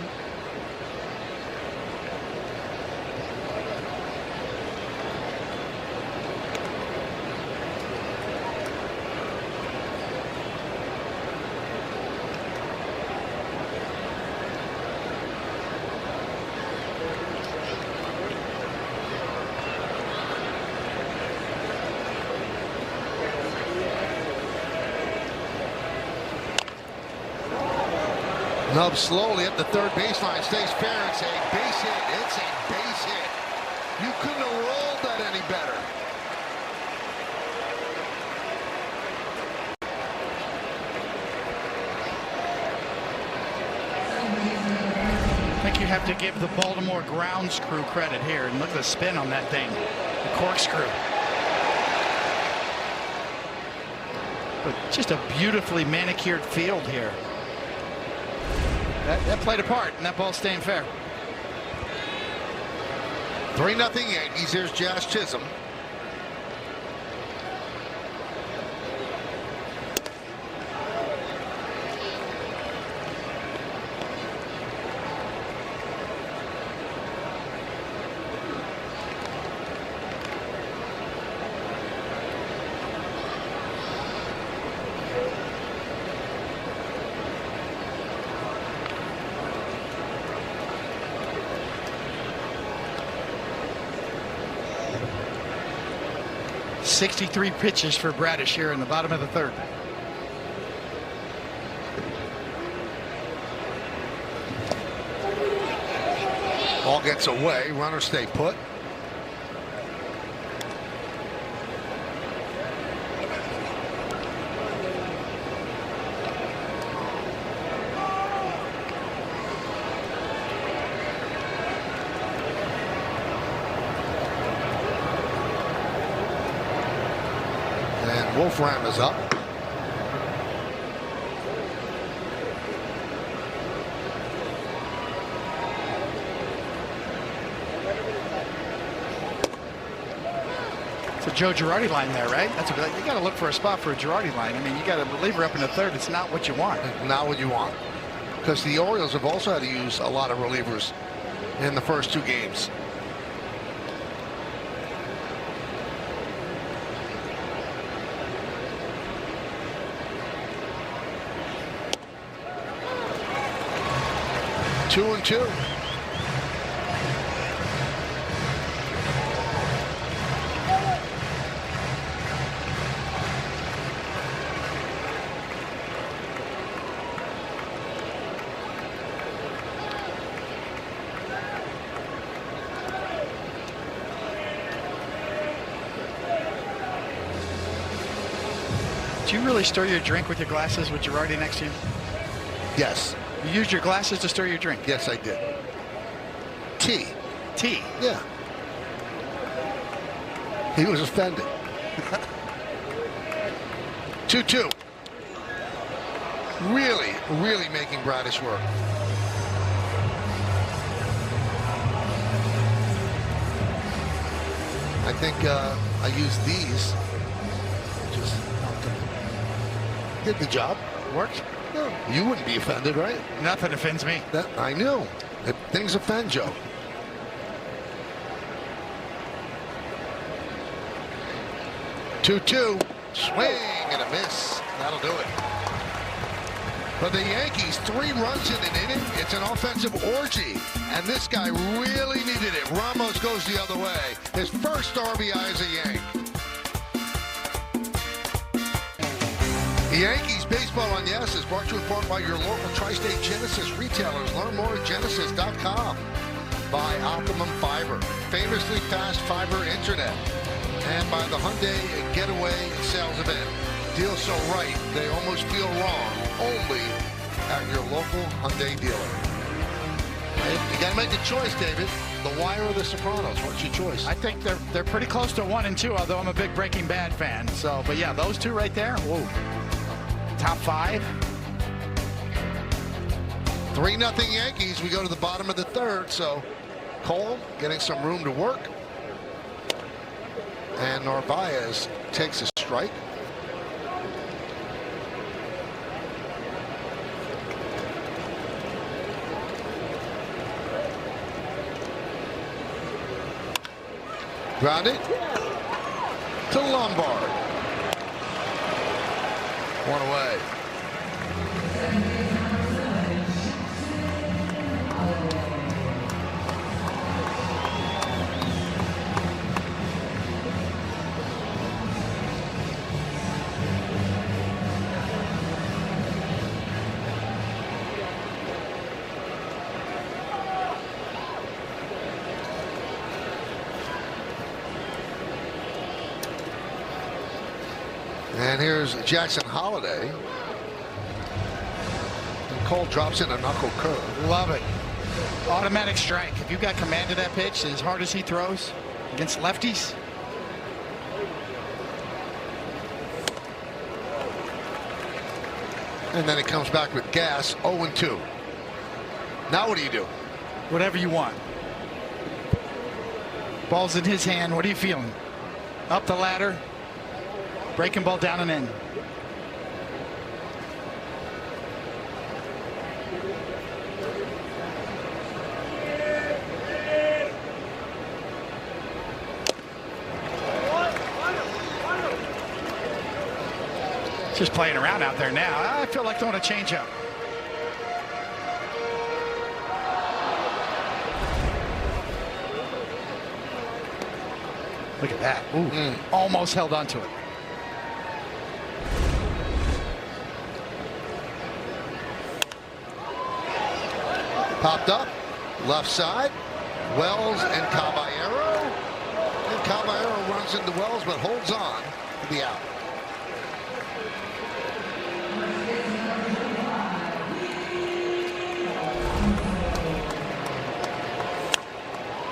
Nub slowly up the third baseline, stays fair. It's a base hit. It's a base hit. You couldn't have rolled that any better. I think you have to give the Baltimore grounds crew credit here. And look at the spin on that thing. The corkscrew. But just a beautifully manicured field here. That played a part, and that ball's staying fair. 3-0 Yankees. Here's Josh Chisholm. .63 pitches for Bradish here in the bottom of the third. Ball gets away. Runners stay put. Wolfram is up. It's a Joe Girardi line there, right? That's you got to look for a spot for a Girardi line. I mean, you got a reliever up in the third. It's not what you want. Not what you want. Because the Orioles have also had to use a lot of relievers in the first 2 games. Two and 2. Do you really stir your drink with your glasses with Girardi next to you? Yes. You used your glasses to stir your drink? Yes, I did. Tea. Tea? Yeah. He was offended. 2-2. Really making Bradish work. I think I used these. Just did the job. Worked. No, you wouldn't be offended, right? Nothing offends me. That I knew. Things offend Joe. 2-2. Swing and a miss. That'll do it. But the Yankees, 3 runs in an inning. It's an offensive orgy. And this guy really needed it. Ramos goes the other way. His first RBI as a Yank. The Yankees Baseball on Yes is brought to you in part by your local Tri-State Genesis retailers. Learn more at genesis.com. By Optimum Fiber, famously fast fiber internet. And by the Hyundai Getaway Sales Event. Deals so right, they almost feel wrong. Only at your local Hyundai dealer. You got to make a choice, David. The Wire or The Sopranos? What's your choice? I think they're pretty close to 1 and 2, although I'm a big Breaking Bad fan. So, but yeah, those two right there. Whoa. Top 5. 3-0 Yankees. We go to the bottom of the 3rd. So Cole getting some room to work. And Narvaez takes a strike. Grounded to Lombard. 1 away. And here's Jackson Holiday. And Cole drops in a knuckle curve. Love it. Automatic strike. If you got command of that pitch, as hard as he throws against lefties. And then it comes back with gas, 0-2. Now what do you do? Whatever you want. Ball's in his hand. What are you feeling? Up the ladder. Breaking ball down and in. Just playing around out there now. I feel like throwing a changeup. Look at that. Ooh, almost held on to it. Popped up, left side, Wells and Caballero. And Caballero runs into Wells but holds on to the out.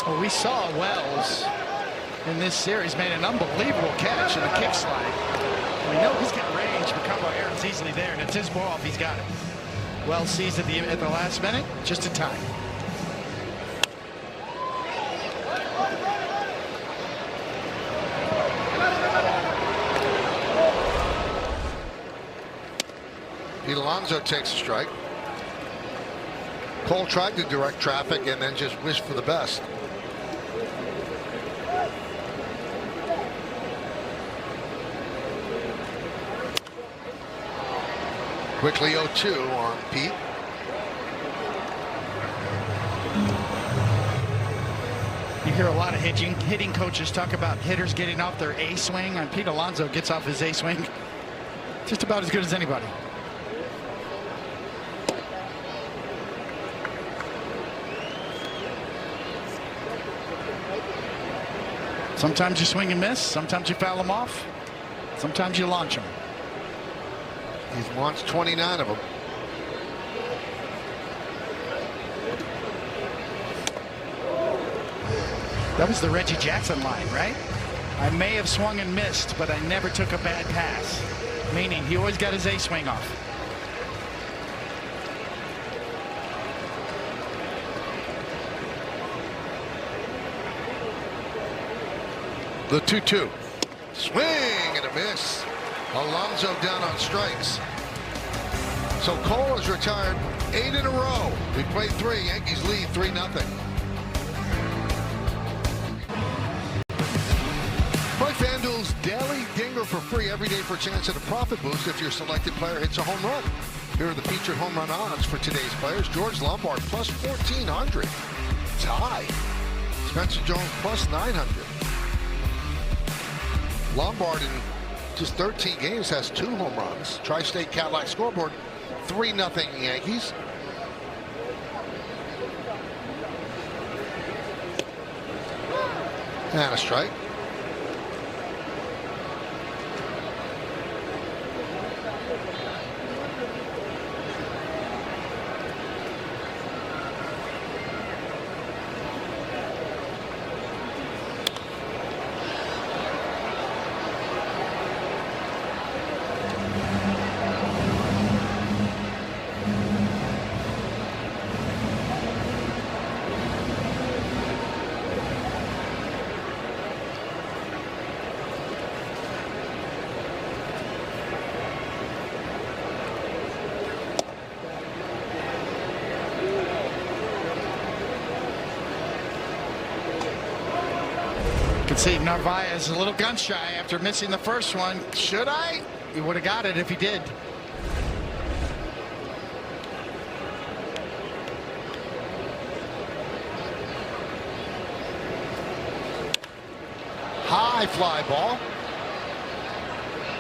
Well, we saw Wells in this series made an unbelievable catch in the kick slide. We know he's got range, but Caballero's easily there, and it's his ball if he's got it. Wells sees at the last minute, just in time. Alonso takes a strike. Cole tried to direct traffic and then just wished for the best. Quickly 0-2 on Pete. You hear a lot of hitting coaches talk about hitters getting off their A swing, and Pete Alonso gets off his A swing just about as good as anybody. Sometimes you swing and miss. Sometimes you foul them off. Sometimes you launch them. He's launched 29 of them. That was the Reggie Jackson line, right? I may have swung and missed, but I never took a bad pass. Meaning he always got his A swing off. The 2-2. Swing and a miss. Alonso down on strikes. So Cole has retired 8 in a row. We played 3. Yankees lead 3-0. Play FanDuel's Daily Dinger for free every day for a chance at a profit boost if your selected player hits a home run. Here are the featured home run odds for today's players. George Lombard plus 1,400. It's high. Spencer Jones plus 900. Lombard in just 13 games has 2 home runs. Tri-State Cadillac scoreboard, 3-0 Yankees. And a strike. You can see Narvaez a little gun shy after missing the first one. Should I? He would have got it if he did. High fly ball.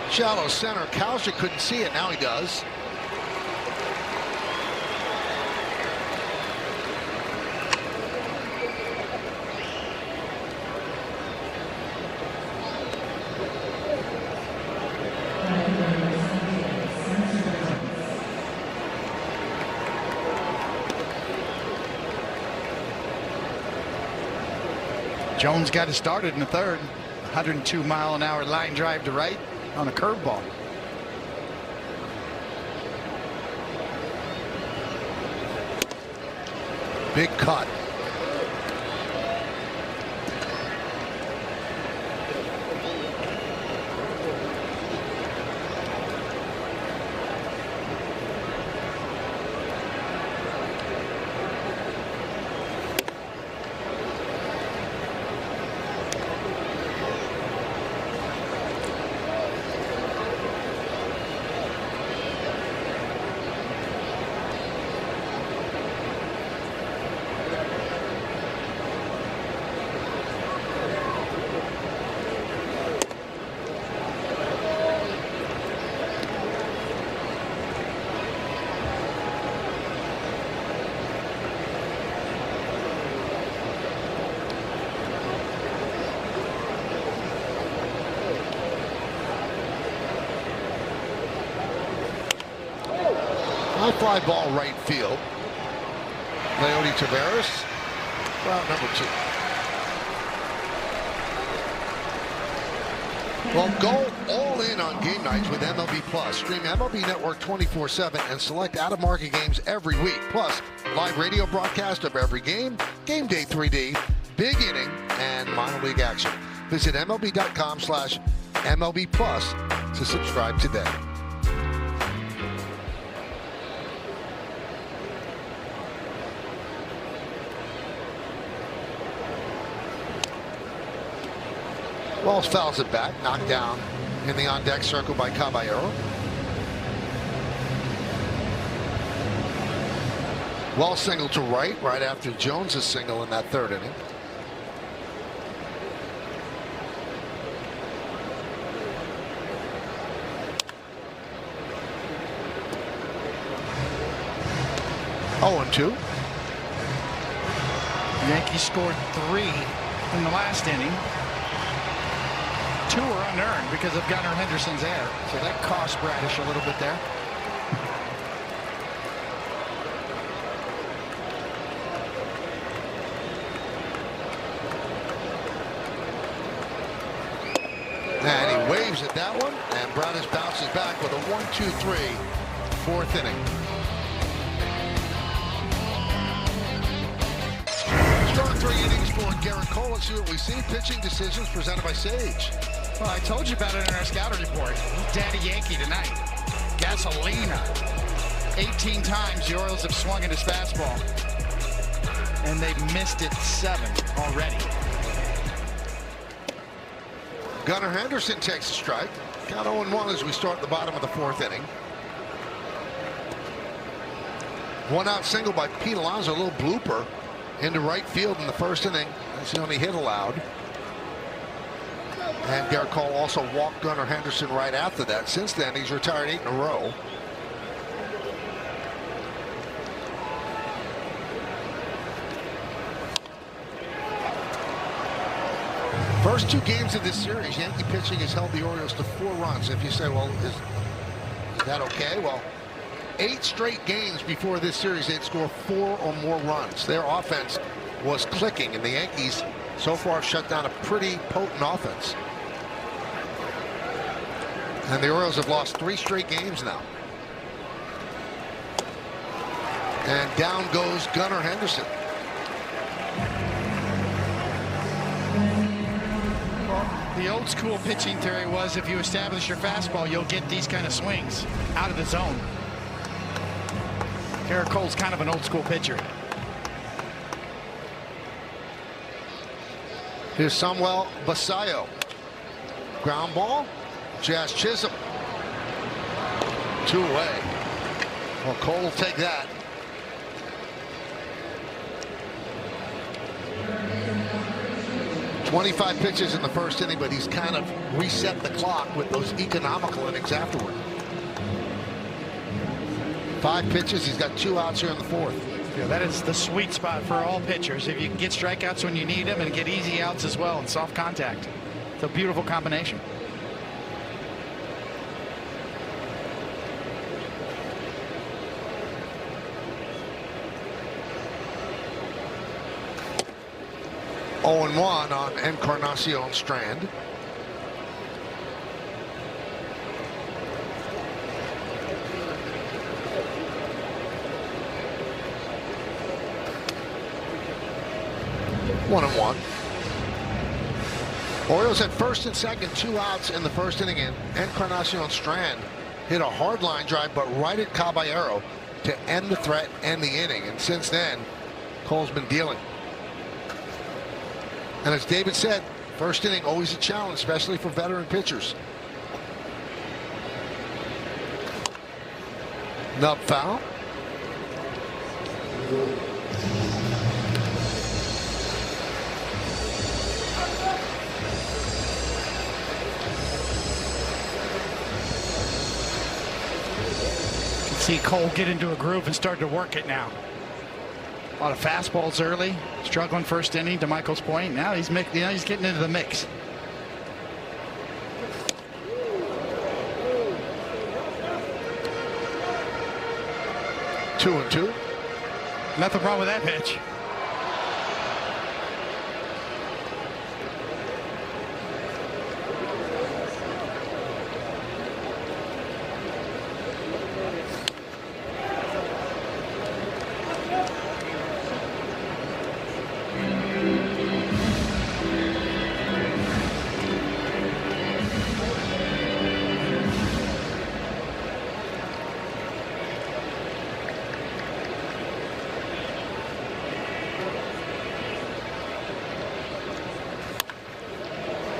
Shallow center. Kalsic couldn't see it. Now he does. Jones got it started in the third. 102-mile-an-hour line drive to right on a curveball. Big cut. High fly ball right field. Leody Taveras, round number 2. Well, go all in on game nights with MLB Plus. Stream MLB Network 24/7 and select out-of-market games every week. Plus, live radio broadcast of every game, game day 3D, big inning, and minor league action. Visit MLB.com/MLB Plus to subscribe today. Wells fouls it back, knocked down in the on-deck circle by Caballero. Wells singled to right after Jones' single in that third inning. Oh, and 2. Yankees scored 3 in the last inning. 2 were unearned because of Gunnar Henderson's error. So that cost Bradish a little bit there. And he waves at that one, and Bradish bounces back with a 1-2-3, 4th inning. Strong 3 innings for Garrett Cole. Let's see what we see. Pitching decisions presented by Sage. Well, I told you about it in our scouting report. Daddy Yankee tonight. Gasolina. 18 times the Orioles have swung at his fastball. And they've missed it 7 already. Gunnar Henderson takes a strike. Count 0-1 as we start the bottom of the 4th inning. One-out single by Pete Alonso, a little blooper into right field in the first inning. That's the only hit allowed. And Garrett Cole also walked Gunnar Henderson right after that. Since then, he's retired 8 in a row. First 2 games of this series, Yankee pitching has held the Orioles to 4 runs. If you say, well, is that okay? Well, 8 straight games before this series, they'd score 4 or more runs. Their offense was clicking, and the Yankees so far have shut down a pretty potent offense. And the Orioles have lost 3 straight games now. And down goes Gunnar Henderson. The old school pitching theory was if you establish your fastball, you'll get these kind of swings out of the zone. Garrett Cole's kind of an old school pitcher. Here's Samuel Basallo. Ground ball. Jazz Chisholm. 2 away. Well, Cole will take that. "25 pitches in the first inning, but he's kind of reset the clock with those economical innings afterward. 5 pitches. He's got 2 outs here in the 4th. Yeah, that is the sweet spot for all pitchers. If you can get strikeouts when you need them and get easy outs as well and soft contact. It's a beautiful combination. Oh and 1 on Encarnacion Strand. One and 1. Orioles at first and second, 2 outs in the first inning, and Encarnacion Strand hit a hard line drive, but right at Caballero to end the threat and the inning. And since then, Cole's been dealing. And as David said, first inning always a challenge, especially for veteran pitchers. Nub foul. See Cole get into a groove and start to work it now. A lot of fastballs early, struggling first inning to Michael's point. Now he's getting into the mix. Two and 2. Nothing wrong with that pitch.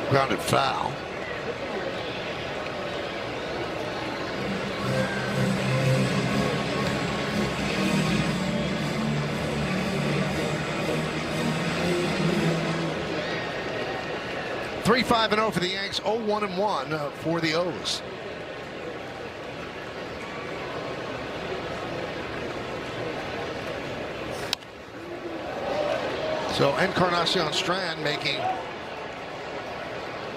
Grounded foul. Three, 5-0 for the Yanks. 0-1-1 for the O's. So Encarnacion Strand making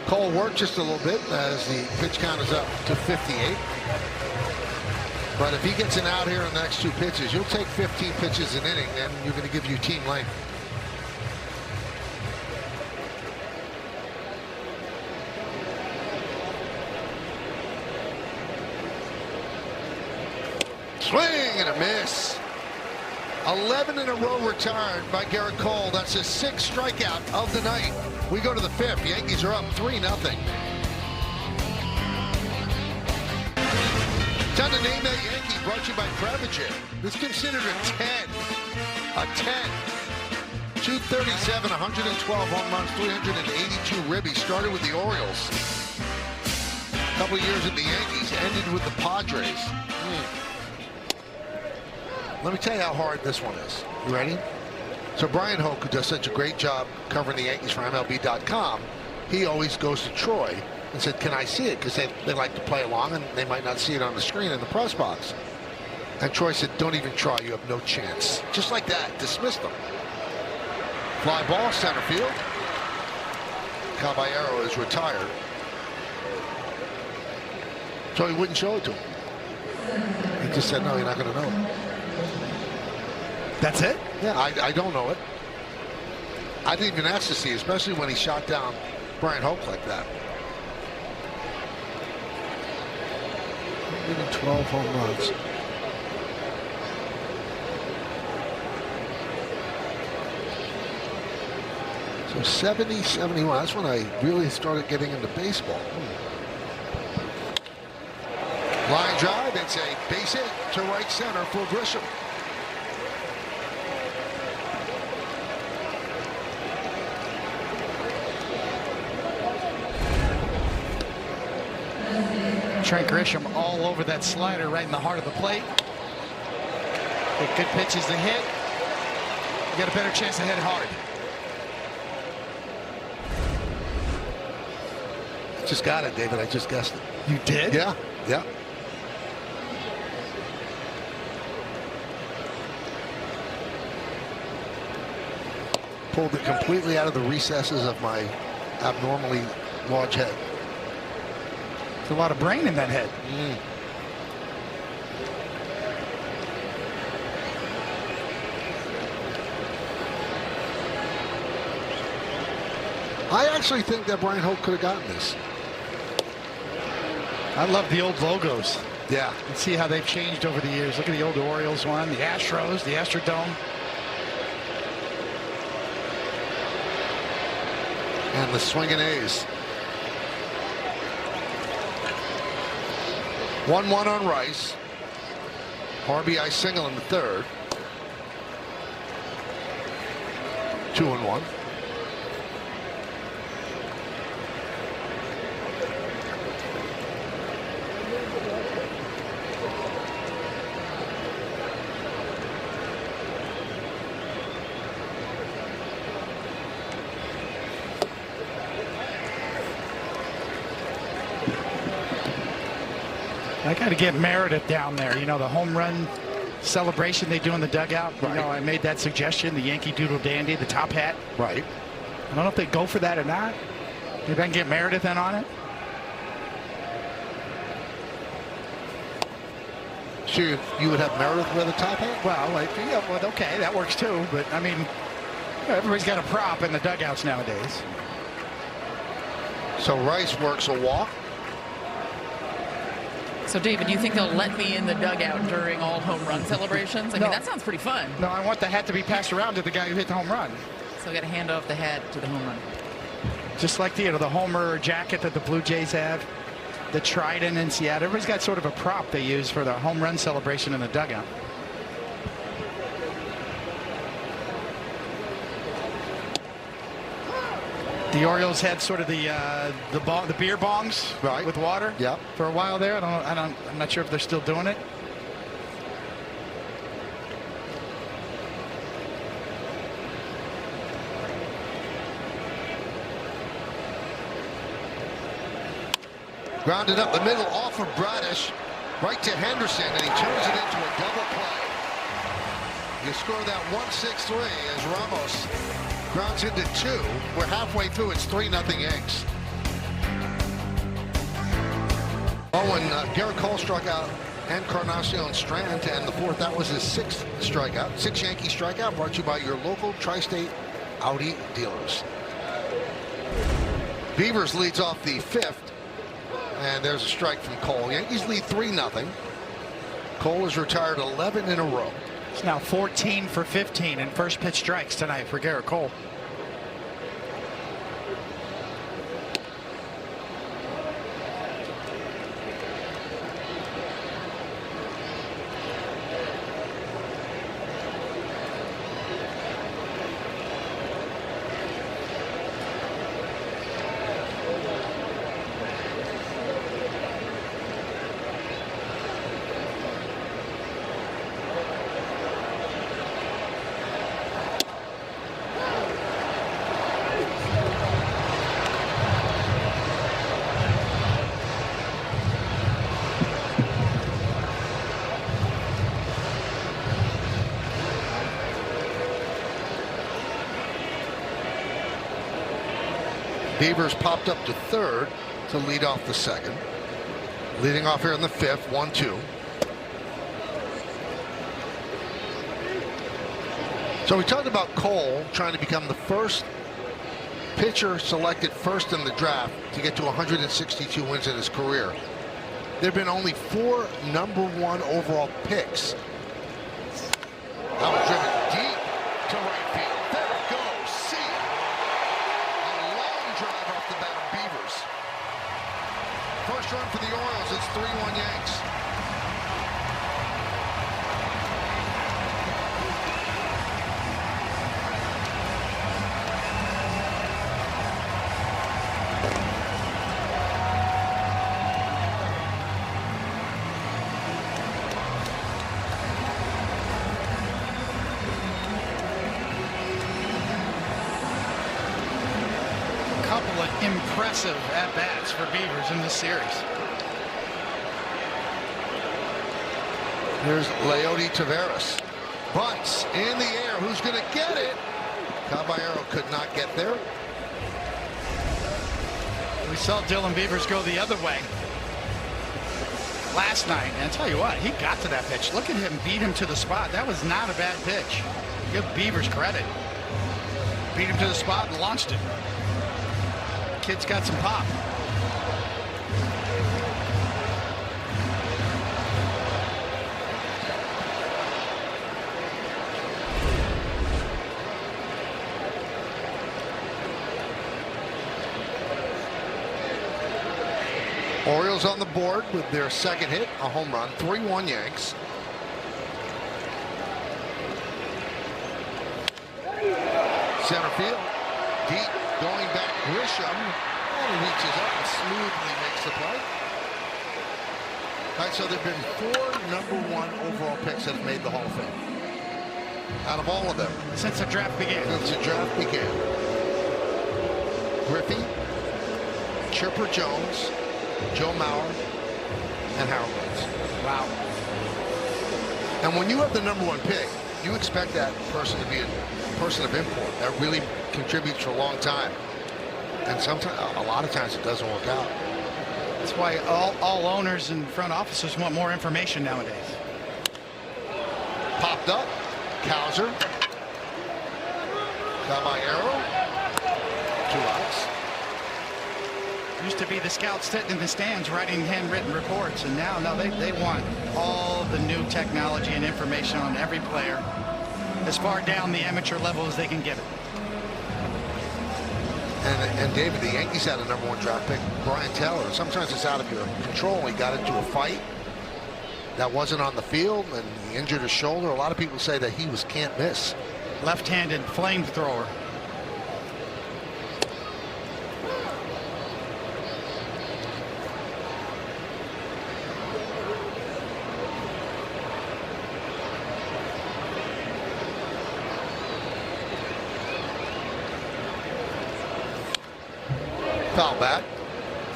Cole work just a little bit as the pitch count is up to 58. But if he gets an out here in the next 2 pitches, you'll take 15 pitches an inning, then you're going to give your team length. Swing and a miss. 11 in a row retired by Garrett Cole. That's his 6th strikeout of the night. We go to the 5th. Yankees are up 3-0. Time to name that Yankee, brought to you by Prevagen. This is considered a 10. A 10. 237, 112 home runs, 382 ribbies. Started with the Orioles. A couple of years at the Yankees. Ended with the Padres. Let me tell you how hard this one is. You ready? So Brian Hoke, who does such a great job covering the Yankees for MLB.com, he always goes to Troy and said, can I see it? Because they like to play along, and they might not see it on the screen in the press box. And Troy said, don't even try. You have no chance. Just like that. Dismissed them. Fly ball, center field. Caballero is retired. So he wouldn't show it to him. He just said, no, you're not going to know it. That's it? Yeah, I don't know it. I didn't even ask to see, especially when he shot down Brian Hoke like that. 12 home runs. So 70, 71. That's when I really started getting into baseball. Line drive. It's a base hit to right center for Grisham. Trent Grisham all over that slider right in the heart of the plate. With good pitches to hit. You got a better chance to hit hard. Just got it, David. I just guessed it. You did? Yeah, yeah. Pulled it completely out of the recesses of my abnormally large head. There's a lot of brain in that head. I actually think that Brian Hoke could have gotten this. I love the old logos. Yeah. Let's see how they've changed over the years. Look at the old Orioles one, the Astros, the Astrodome. And the swinging A's. 1-1 on Rice. RBI single in the third. 2-1. I got to get Meredith down there. You know, the home run celebration they do in the dugout. Right. You know, I made that suggestion, the Yankee Doodle Dandy, the top hat. Right. I don't know if they go for that or not. Maybe I can get Meredith in on it. So you would have Meredith wear the top hat? Well, like, yeah, well, okay, that works too. But, I mean, everybody's got a prop in the dugouts nowadays. So Rice works a walk. So, David, you think they'll let me in the dugout during all home run celebrations? I mean, that sounds pretty fun. No, I want the hat to be passed around to the guy who hit the home run. So I got to hand off the hat to the home run. Just like the Homer jacket that the Blue Jays have, the Trident in Seattle. Everybody's got sort of a prop they use for the home run celebration in the dugout. The Orioles had sort of the beer bongs, right, with water, yeah, for a while there. I'm not sure if they're still doing it. Grounded up the middle off of Bradish, right to Henderson, and he turns it into a double play. You score that 1-6-3 as Ramos grounds into 2. We're halfway through. It's 3-0 Yanks. Oh, and Garrett Cole struck out Encarnacion Strand to end the fourth. That was his 6th strikeout. 6 Yankee strikeout, brought to you by your local tri-state Audi dealers. Beavers leads off the 5th. And there's a strike from Cole. Yankees lead 3-0. Cole has retired 11 in a row. It's now 14 for 15 in first pitch strikes tonight for Garrett Cole. Beavers popped up to third to lead off the second. Leading off here in the fifth, 1-2. So we talked about Cole trying to become the first pitcher selected first in the draft to get to 162 wins in his career. There have been only 4 #1 overall picks. That was driven deep to right field. There it goes. See it. A long drive off the bat of Beavers. First run for the Orioles. It's 3-1 Yanks. Impressive at-bats for Beavers in this series. Here's Leody Taveras. Bunts in the air. Who's going to get it? Caballero could not get there. We saw Dylan Beavers go the other way last night. And I tell you what, he got to that pitch. Look at him beat him to the spot. That was not a bad pitch. Give Beavers credit. Beat him to the spot and launched it. Kid's got some pop. Orioles on the board with their second hit, a home run, 3-1 Yanks. Center field, deep, going back, Grisham, and he reaches up and smoothly makes the play. All right, so there have been 4 #1 overall picks that have made the Hall of Fame. Out of all of them. Since the draft began. Since the draft began. Griffey, Chipper Jones, Joe Mauer, and Harold Baines. Wow. And when you have the #1 pick, you expect that person to be a person of import that really contributes for a long time. And sometimes, a lot of times, it doesn't work out. That's why all owners and front offices want more information nowadays. Popped up, Cowser, Caballero, 2 outs. Used to be the scouts sitting in the stands writing handwritten reports, and now no, they want all the new technology and information on every player as far down the amateur level as they can get it. And David, the Yankees had a #1 draft pick, Brian Taylor. Sometimes it's out of your control. He got into a fight that wasn't on the field, and he injured his shoulder. A lot of people say that he was can't miss. Left-handed flamethrower. Foul back,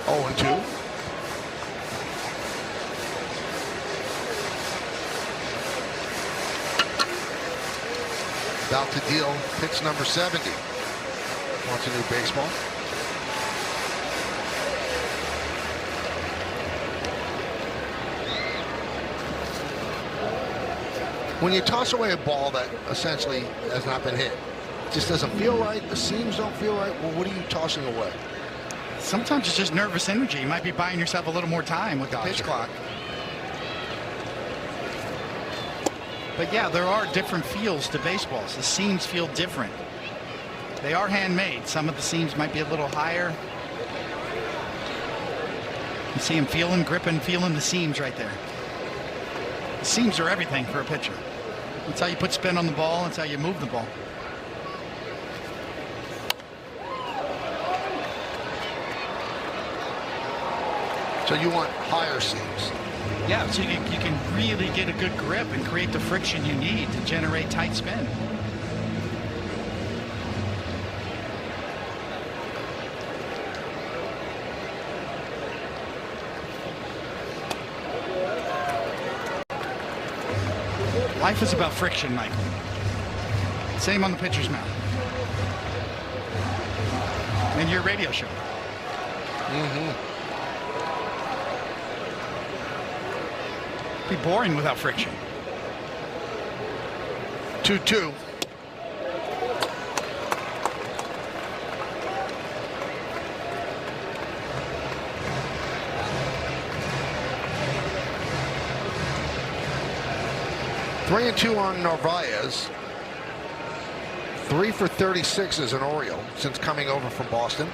0-2. About to deal pitch number 70. Wants a new baseball. When you toss away a ball that essentially has not been hit, it just doesn't feel right, the seams don't feel right, well, what are you tossing away? Sometimes it's just nervous energy. You might be buying yourself a little more time with the pitch clock. But yeah, there are different feels to baseballs. The seams feel different. They are handmade. Some of the seams might be a little higher. You see him feeling, gripping, feeling the seams right there. The seams are everything for a pitcher. That's how you put spin on the ball. That's how you move the ball. So you want higher seams. Yeah, so you can really get a good grip and create the friction you need to generate tight spin. Life is about friction, Michael. Same on the pitcher's mound. in your radio show. Be boring without friction. 2-2. Three and 2 on Narvaez. 3 for 36 as an Oriole since coming over from Boston.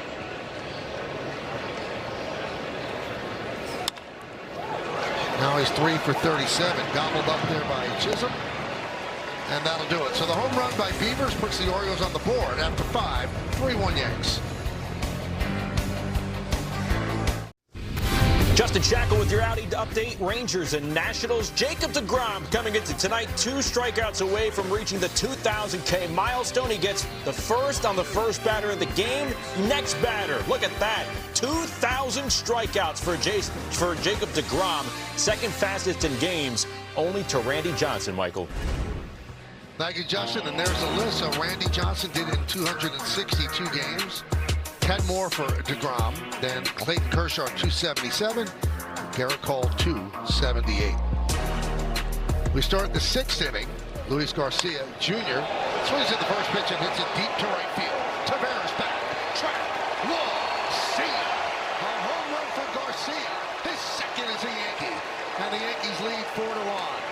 Now he's 3 for 37, gobbled up there by Chisholm, and that'll do it. So the home run by Beavers puts the Orioles on the board after 5, 3-1 Yanks. Justin Shackle with your Audi update. Rangers and Nationals. Jacob deGrom coming into tonight 2 strikeouts away from reaching the 2,000K milestone. He gets the first on the first batter of the game. Next batter, look at that. 2,000 strikeouts for Jacob deGrom. Second fastest in games, only to Randy Johnson, Michael. Thank you, Justin. And there's the list. So Randy Johnson did it in 262 games. 10 more for deGrom. Then Clayton Kershaw, 277. Garrett Cole, 278. We start the 6th inning. Luis Garcia Jr. swings at the first pitch and hits it deep to right field. Taveras back. Track. Garcia. A home run for Garcia. His second as a Yankee. And the Yankees lead 4-1.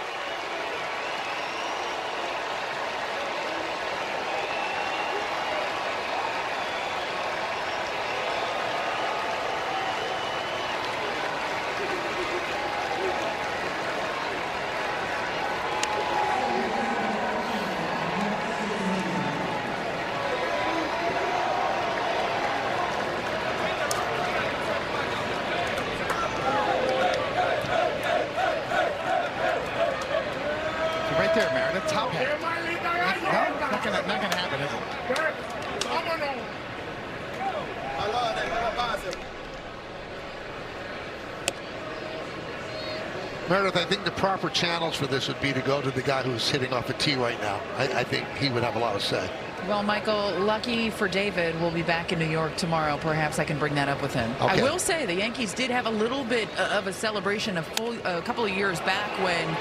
Meredith, I think the proper channels for this would be to go to the guy who's hitting off a tee right now. I think he would have a lot to say. Well, Michael, lucky for David, we'll be back in New York tomorrow. Perhaps I can bring that up with him. Okay. I will say the Yankees did have a little bit of a celebration a couple of years back when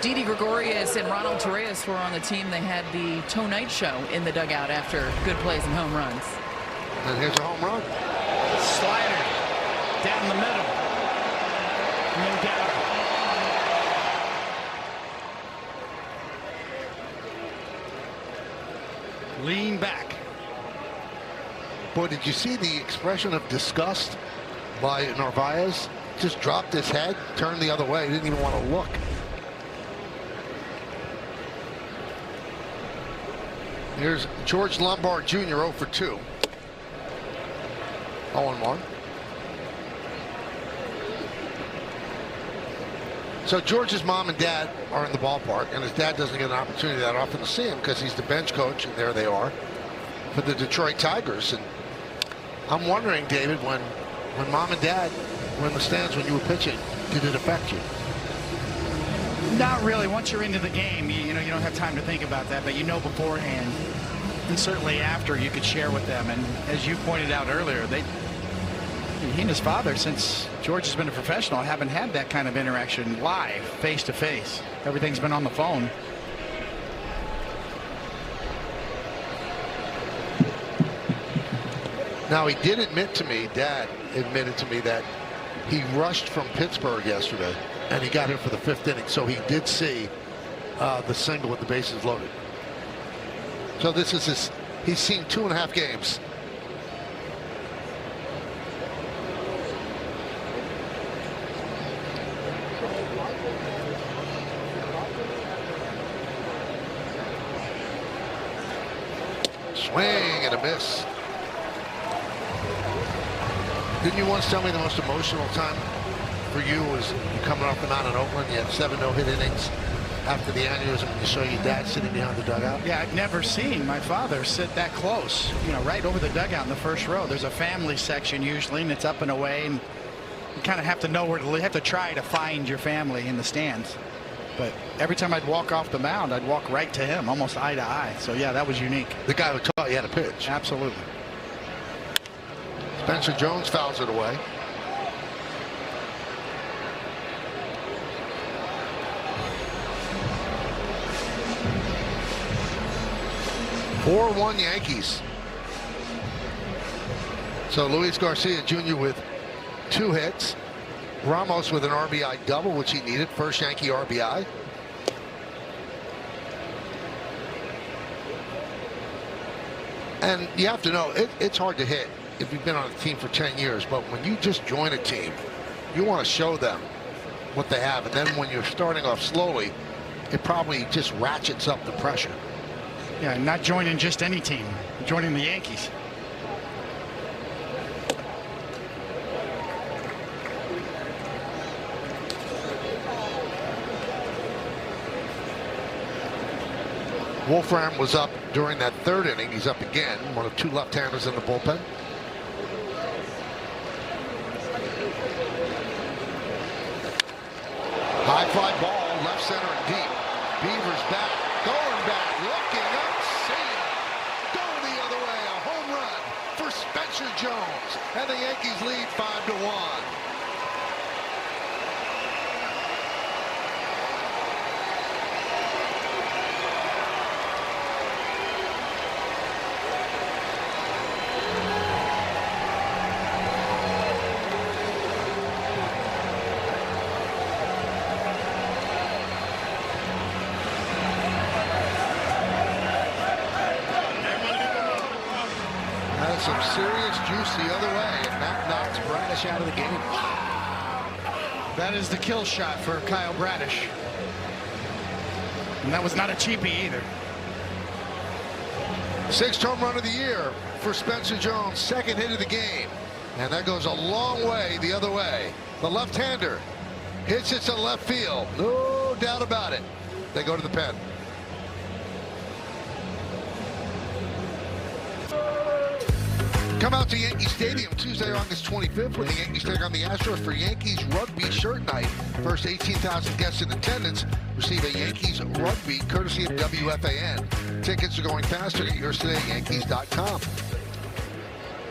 Didi Gregorius and Ronald Torreyes were on the team. They had the Tonight Show in the dugout after good plays and home runs. And here's a home run. Slider down the middle. No doubt. Lean back. Boy, did you see the expression of disgust by Narvaez? Just dropped his head, turned the other way, didn't even want to look. Here's George Lombard Jr. 0 for 2. 0-1. So George's mom and dad are in the ballpark, and his dad doesn't get an opportunity that often to see him because he's the bench coach, and there they are for the Detroit Tigers. And I'm wondering, David, when mom and dad were in the stands when you were pitching, did it affect you? Not really. Once you're into the game, you know you don't have time to think about that, but you know beforehand, and certainly after, you could share with them. And as you pointed out earlier, he and his father, since George has been a professional, haven't had that kind of interaction live, face to face. Everything's been on the phone. Now, he did admit to me, Dad admitted to me, that he rushed from Pittsburgh yesterday and he got here for the 5th inning, so he did see the single with the bases loaded. So this is he's seen 2.5 games. Swing and a miss. Didn't you once tell me the most emotional time for you was you coming off the mound in Oakland? You had 7 no-hit innings after the aneurysm, and you saw your dad sitting behind the dugout? Yeah, I've never seen my father sit that close, right over the dugout in the first row. There's a family section usually, and it's up and away, and you kind of have to know where to live. You have to try to find your family in the stands. But every time I'd walk off the mound, I'd walk right to him, almost eye to eye. So, yeah, that was unique. The guy who taught you how to pitch. Absolutely. Spencer Jones fouls it away. (4-1) Yankees. So Luis Garcia Jr. with 2 hits. Ramos with an RBI double, which he needed. First Yankee RBI. And you have to know, it's hard to hit if you've been on a team for 10 years. But when you just join a team, you want to show them what they have. And then when you're starting off slowly, it probably just ratchets up the pressure. Yeah, not joining just any team, joining the Yankees. Wolfram was up during that 3rd inning. He's up again, one of 2 left-handers in the bullpen. High fly ball, left center and deep. Beavers back, going back, looking up, seeing it. Going the other way, a home run for Spencer Jones. And the Yankees lead 5-1. Some serious juice the other way, and that knocks Bradish out of the game. That is the kill shot for Kyle Bradish. And that was not a cheapie either. 6th home run of the year for Spencer Jones, 2nd hit of the game. And that goes a long way the other way. The left-hander hits it to left field. No doubt about it. They go to the pen. Come out to Yankee Stadium Tuesday, August 25th when the Yankees take on the Astros for Yankees Rugby Shirt Night. First 18,000 guests in attendance receive a Yankees Rugby courtesy of WFAN. Tickets are going faster. Get yours today at Yankees.com.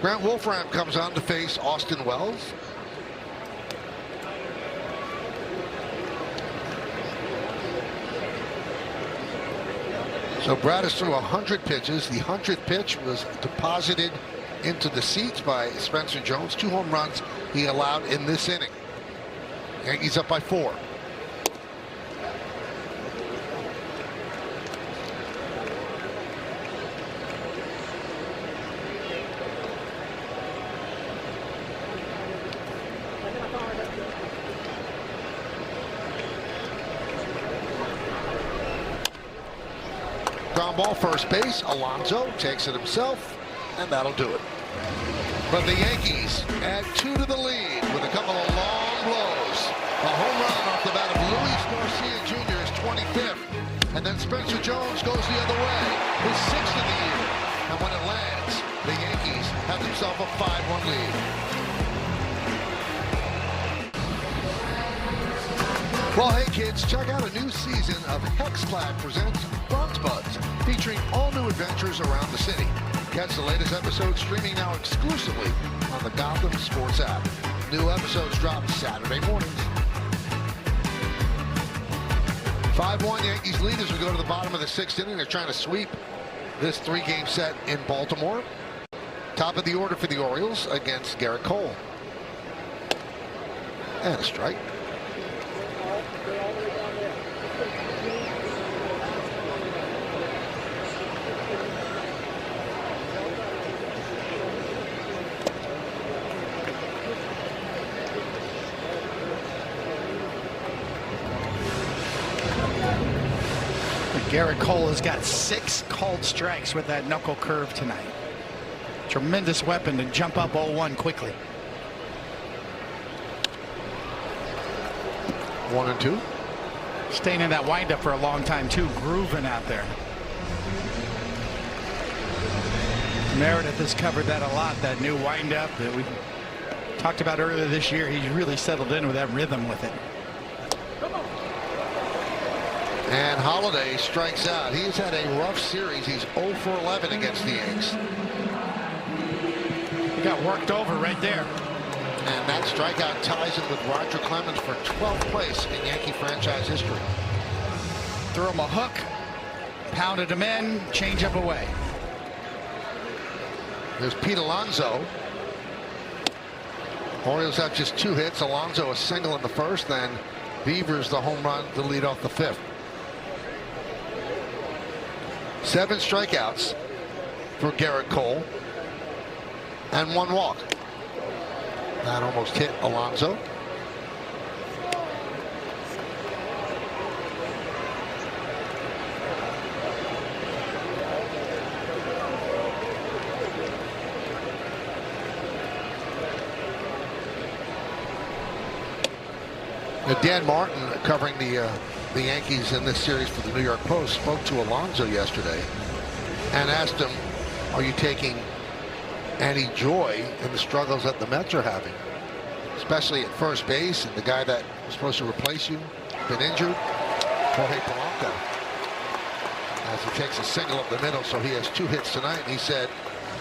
Grant Wolfram comes on to face Austin Wells. So Bradish threw 100 pitches. The 100th pitch was deposited into the seats by Spencer Jones. 2 home runs he allowed in this inning. Yankees up by 4. Ground ball, first base. Alonso takes it himself. And that'll do it. But the Yankees add 2 to the lead with a couple of long blows. A home run off the bat of Luis Garcia Jr., his 25th. And then Spencer Jones goes the other way, his 6th of the year. And when it lands, the Yankees have themselves a 5-1 lead. Well, hey kids, check out a new season of Hexclad presents Bronx Buds, featuring all new adventures around the city. Catch the latest episode streaming now exclusively on the Gotham Sports app. New episodes drop Saturday mornings. 5-1 Yankees lead as we go to the bottom of the 6th inning. They're trying to sweep this 3-game set in Baltimore. Top of the order for the Orioles against Garrett Cole. And a strike. Garrett Cole has got 6 called strikes with that knuckle curve tonight. Tremendous weapon to jump up 0-1 quickly. 1-2. Staying in that windup for a long time too, grooving out there. Meredith has covered that a lot, that new windup that we talked about earlier this year. He's really settled in with that rhythm with it. And Holiday strikes out. He's had a rough series. He's 0 for 11 against the Yanks. He got worked over right there. And that strikeout ties him with Roger Clemens for 12th place in Yankee franchise history. Threw him a hook, pounded him in, change up away. There's Pete Alonso. Orioles have just 2 hits. Alonso a single in the first, then Beavers the home run to lead off the 5th. 7 strikeouts for Garrett Cole and 1 walk. That almost hit Alonso. Dan Martin, covering the Yankees in this series for the New York Post, spoke to Alonso yesterday and asked him, are you taking any joy in the struggles that the Mets are having, especially at first base, and the guy that was supposed to replace you been injured, Jorge Polanco, as he takes a single up the middle. So he has 2 hits tonight, and he said,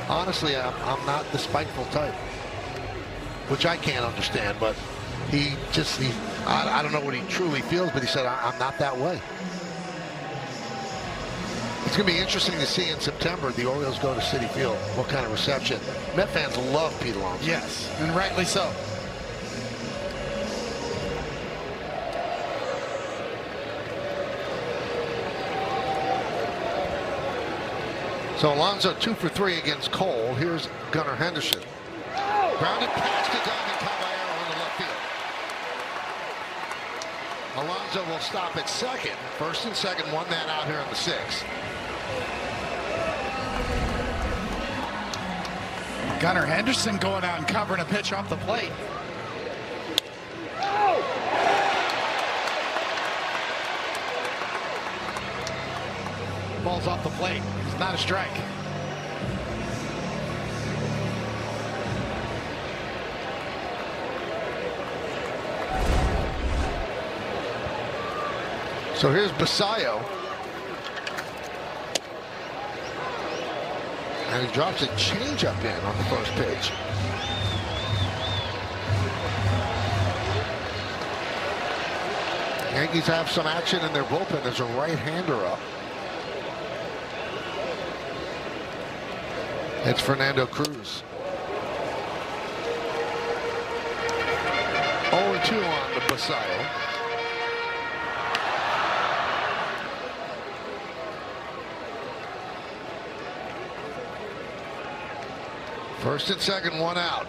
honestly, I'm not the spiteful type, which I can't understand, but I don't know what he truly feels, but he said, I'm not that way. It's going to be interesting to see in September. The Orioles go to Citi Field. What kind of reception? Met fans love Pete Alonso. Yes, and rightly so. So Alonso 2 for 3 against Cole. Here's Gunnar Henderson. Grounded past to Diamond Caballero in the left field. Alonso will stop at second. First and second, 1 man out here in the 6th. Gunnar Henderson going out and covering a pitch off the plate. Ball's off the plate. It's not a strike. So here's Basayo. And he drops a changeup in on the first pitch. Yankees have some action in their bullpen. There's a right-hander up. It's Fernando Cruz. 0-2 on the Basayo. First and second, 1 out.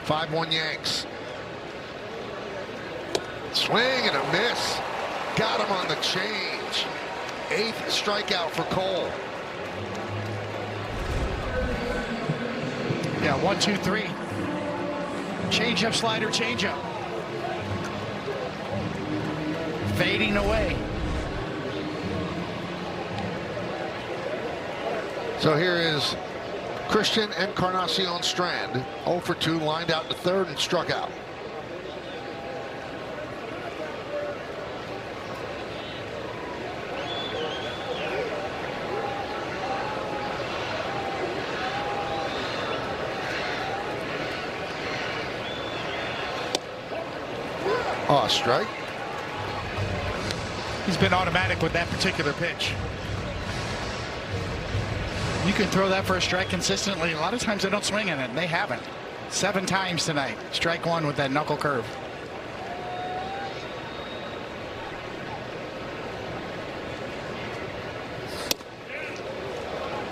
5-1 Yanks. Swing and a miss. Got him on the change. 8th strikeout for Cole. Yeah, 1, 2, 3. Change up, slider, change up. Fading away. So here is Christian Encarnacion Strand, 0 for 2, lined out to third and struck out. Oh, strike. He's been automatic with that particular pitch. You can throw that for a strike consistently. A lot of times they don't swing in it, and they haven't. 7 times tonight. Strike 1 with that knuckle curve.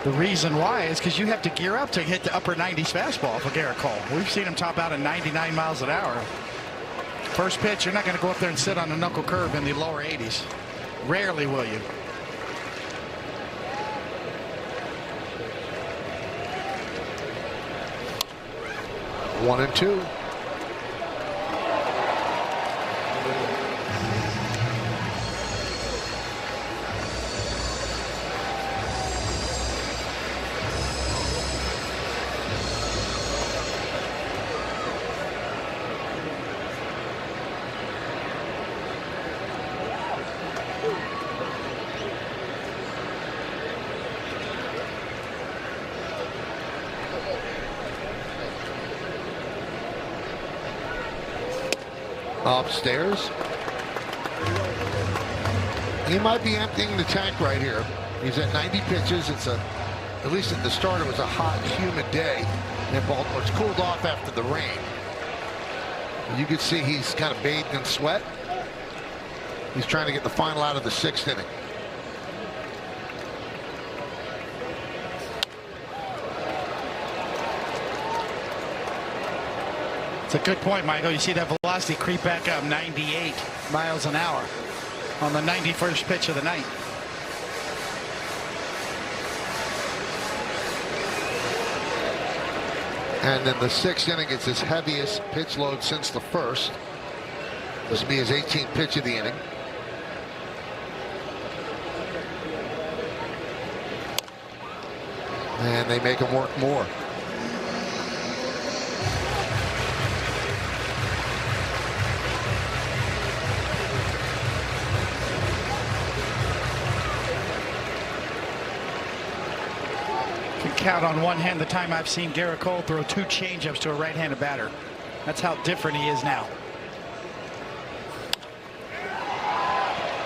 The reason why is because you have to gear up to hit the upper 90s fastball for Garrett Cole. We've seen him top out at 99 miles an hour. First pitch, you're not going to go up there and sit on a knuckle curve in the lower 80s. Rarely will you. One and two. Upstairs. He might be emptying the tank right here. He's at 90 pitches. It's at least at the start, it was a hot, humid day in Baltimore. It's cooled off after the rain. You can see he's kind of bathed in sweat. He's trying to get the final out of the 6th inning. It's a good point, Michael. You see that velocity creep back up 98 miles an hour on the 91st pitch of the night. And in the 6th inning, it's his heaviest pitch load since the 1st. This will be his 18th pitch of the inning. And they make him work more. Count on one hand the time I've seen Garrett Cole throw 2 changeups to a right-handed batter. That's how different he is now.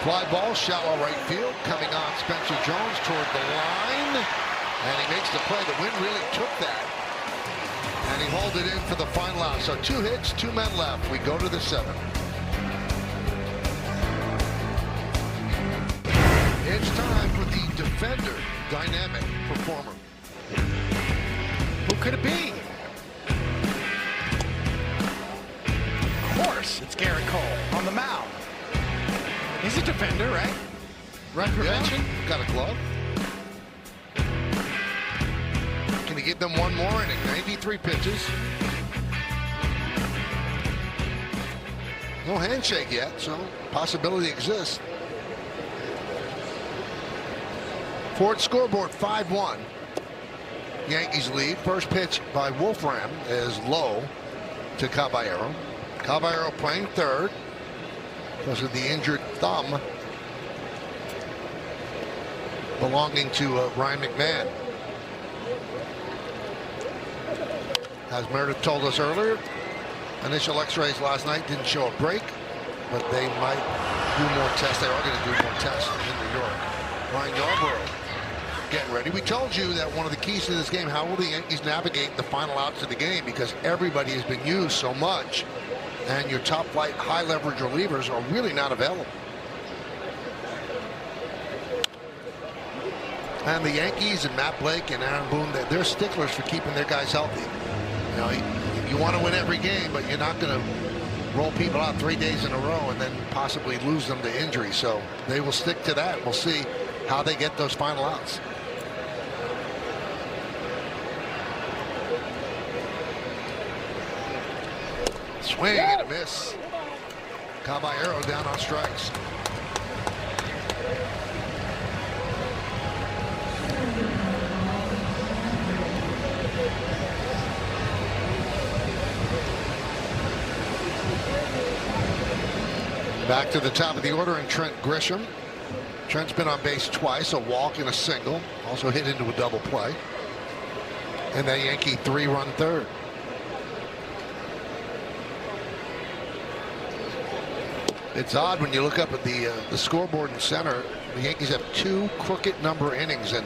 Fly ball, shallow right field, coming on Spencer Jones toward the line, and he makes the play. The wind really took that, and he hauled it in for the final out. So 2 hits, 2 men left. We go to the 7th. It's time for the defender, dynamic performer. Who could it be? Of course, it's Garrett Cole on the mound. He's a defender, right? Run prevention. Yeah, got a glove. Can he give them one more inning? 93 pitches. No handshake yet, so possibility exists. Ford scoreboard 5-1. Yankees lead. First pitch by Wolfram is low to Caballero. Caballero playing third because of the injured thumb belonging to Ryan McMahon. As Meredith told us earlier, initial x-rays last night didn't show a break, but they might do more tests. They are going to do more tests in New York. Ryan Yarbrough getting ready. We told you that one of the keys to this game, how will the Yankees navigate the final outs of the game, because everybody has been used so much and your top flight high leverage relievers are really not available. And the Yankees and Matt Blake and Aaron Boone, they're sticklers for keeping their guys healthy. You know, you want to win every game, but you're not going to roll people out 3 days in a row and then possibly lose them to injury. So they will stick to that. We'll see how they get those final outs. Swing and a miss. Caballero down on strikes. Back to the top of the order and Trent Grisham. Trent's been on base twice, a walk and a single. Also hit into a double play. And that Yankee 3-run third. It's odd when you look up at the scoreboard in center. The Yankees have 2 crooked number innings, and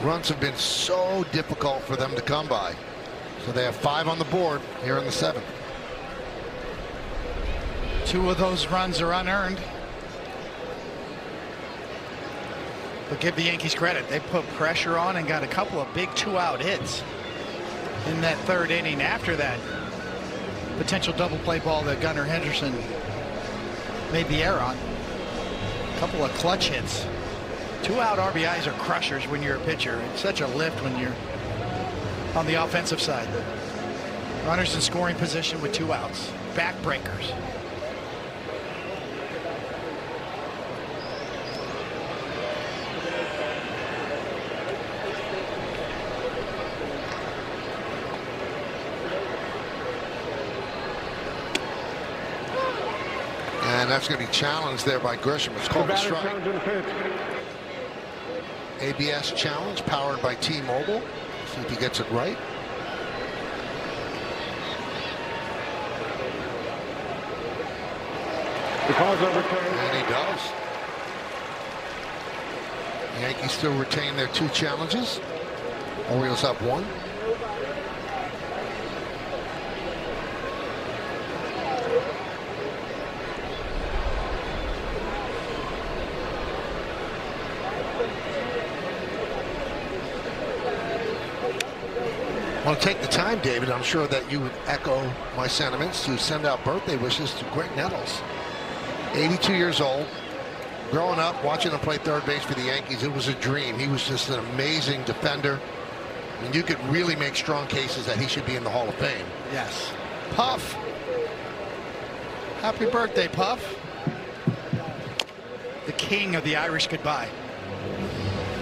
runs have been so difficult for them to come by. So they have 5 on the board here in the 7th. 2 of those runs are unearned. But give the Yankees credit. They put pressure on and got a couple of big 2-out hits in that 3rd inning after that potential double play ball that Gunnar Henderson made the error on. A couple of clutch hits. 2-out RBIs are crushers when you're a pitcher. It's such a lift when you're on the offensive side. Runners in scoring position with 2 outs. Backbreakers. And that's going to be challenged there by Grisham. It's called a strike. ABS challenge powered by T-Mobile. See if he gets it right. The call's overturned. And he does. The Yankees still retain their 2 challenges. Orioles have 1. I want to take the time, David. I'm sure that you would echo my sentiments to send out birthday wishes to Greg Nettles. 82 years old. Growing up, watching him play third base for the Yankees, it was a dream. He was just an amazing defender. And you could really make strong cases that he should be in the Hall of Fame. Yes. Puff. Happy birthday, Puff. The king of the Irish goodbye.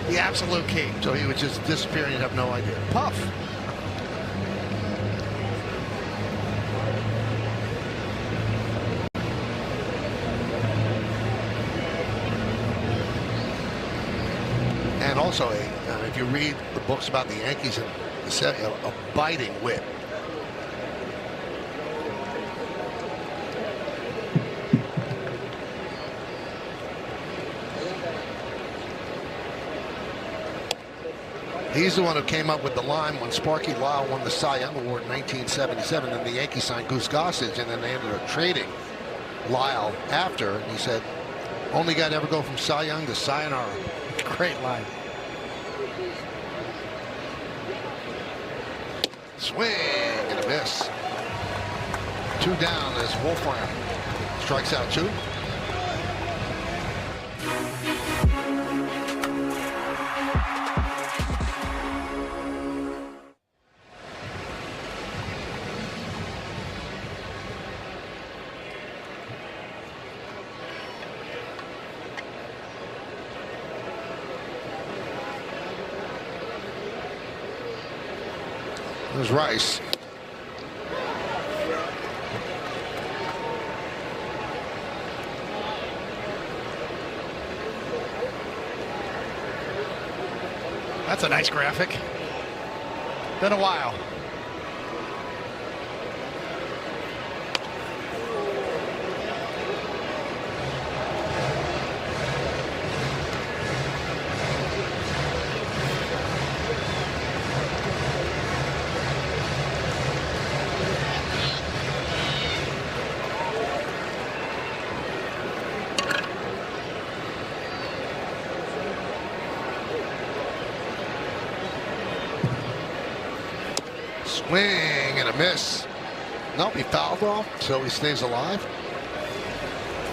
The absolute king. So he would just disappear and you'd have no idea. Puff. And also, if you read the books about the Yankees, a biting wit. He's the one who came up with the line when Sparky Lyle won the Cy Young Award in 1977, and the Yankees signed Goose Gossage, and then they ended up trading Lyle after. And he said, only guy to ever go from Cy Young to sayonara. Great line. Swing and a miss. 2 down as Wolfram strikes out 2. There's Rice. That's a nice graphic. Been a while. Swing and a miss. Nope, he fouled off, so he stays alive.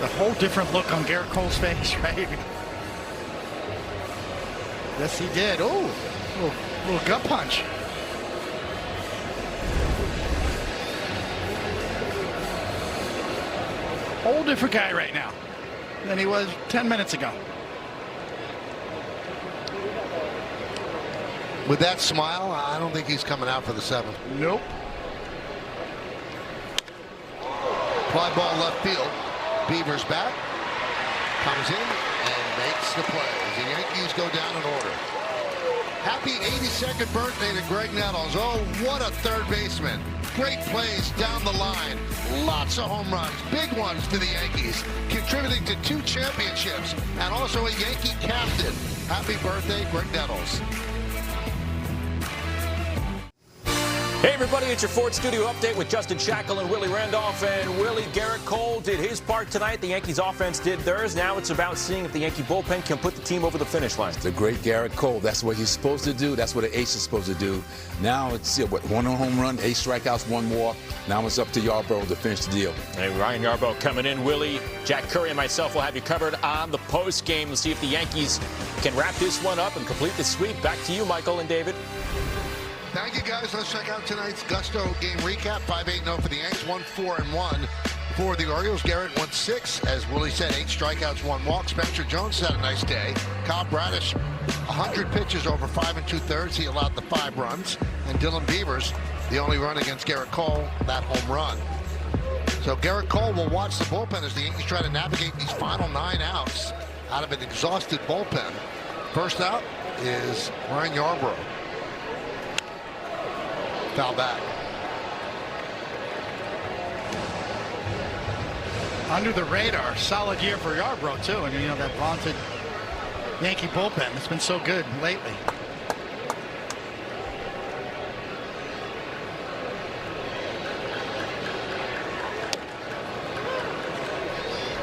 A whole different look on Garrett Cole's face, right? Yes, he did. Oh, little gut punch. Whole different guy right now than he was 10 minutes ago. With that smile, I don't think he's coming out for the 7th. Nope. Fly ball left field. Beavers back. Comes in and makes the play. The Yankees go down in order. Happy 82nd birthday to Greg Nettles. Oh, what a third baseman. Great plays down the line. Lots of home runs. Big ones to the Yankees. Contributing to 2 championships and also a Yankee captain. Happy birthday, Greg Nettles. Hey everybody, it's your Ford Studio Update with Justin Shackle and Willie Randolph. And Willie, Garrett Cole did his part tonight. The Yankees offense did theirs. Now it's about seeing if the Yankee bullpen can put the team over the finish line. The great Garrett Cole. That's what he's supposed to do. That's what an ace is supposed to do. Now it's 1 home run, 8 strikeouts, 1 walk. Now it's up to Yarbrough to finish the deal. Hey, Ryan Yarbrough coming in. Willie, Jack Curry, and myself will have you covered on the post game to see if the Yankees can wrap this one up and complete the sweep. Back to you, Michael and David. Thank you, guys. Let's check out tonight's Gusto game recap. 5-8-0 for the Yanks, 1-4-1 for the Orioles. Garrett went 6, as Willie said, 8 strikeouts, 1 walk. Spencer Jones had a nice day. Kyle Bradish, 100 pitches over 5 2/3. He allowed the 5 runs. And Dylan Beavers, the only run against Garrett Cole, that home run. So Garrett Cole will watch the bullpen as the Yankees try to navigate these final 9 outs out of an exhausted bullpen. First out is Ryan Yarbrough. Foul back. Under the radar, solid year for Yarbrough too, and you know that vaunted Yankee bullpen. It's been so good lately.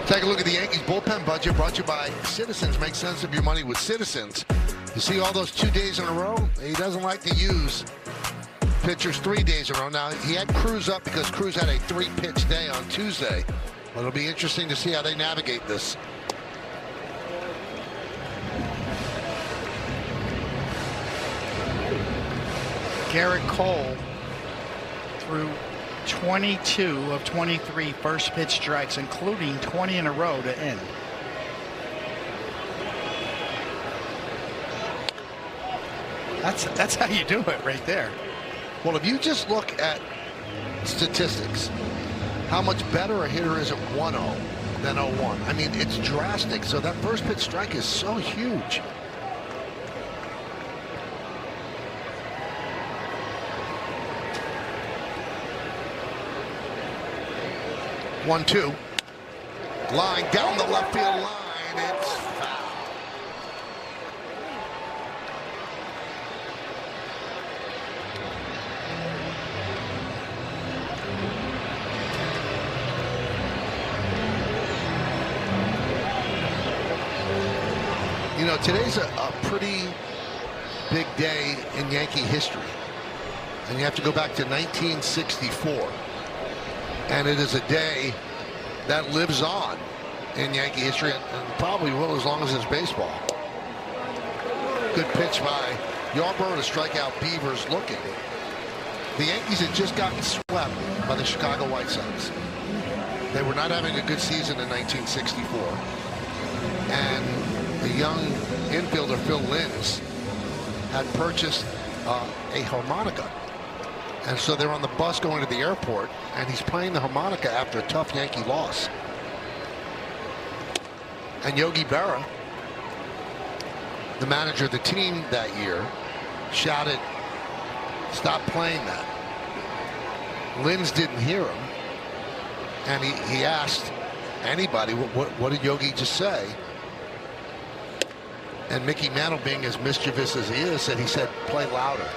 Take a look at the Yankees bullpen budget brought to you by Citizens. Make sense of your money with Citizens. You see all those 2 days in a row? He doesn't like to use pitchers 3 days in a row. Now, he had Cruz up because Cruz had a 3-pitch day on Tuesday. But it'll be interesting to see how they navigate this. Garrett Cole threw 22 of 23 first pitch strikes, including 20 in a row to end. That's how you do it right there. Well, if you just look at statistics, how much better a hitter is at 1-0 than 0-1. I mean, it's drastic. So that first pitch strike is so huge. One-two. Line down the left field line. It's foul. You know, today's a pretty big day in Yankee history. And you have to go back to 1964. And it is a day that lives on in Yankee history and probably will as long as there's baseball. Good pitch by Yarbrough to strike out Beavers looking. The Yankees had just gotten swept by the Chicago White Sox. They were not having a good season in 1964. And the young infielder Phil Linz had purchased a harmonica. And so they're on the bus going to the airport, and he's playing the harmonica after a tough Yankee loss. And Yogi Berra, the manager of the team that year, shouted, "Stop playing that." Linz didn't hear him, and he asked anybody, what did Yogi just say? And Mickey Mantle, being as mischievous as he is, said, "Play louder."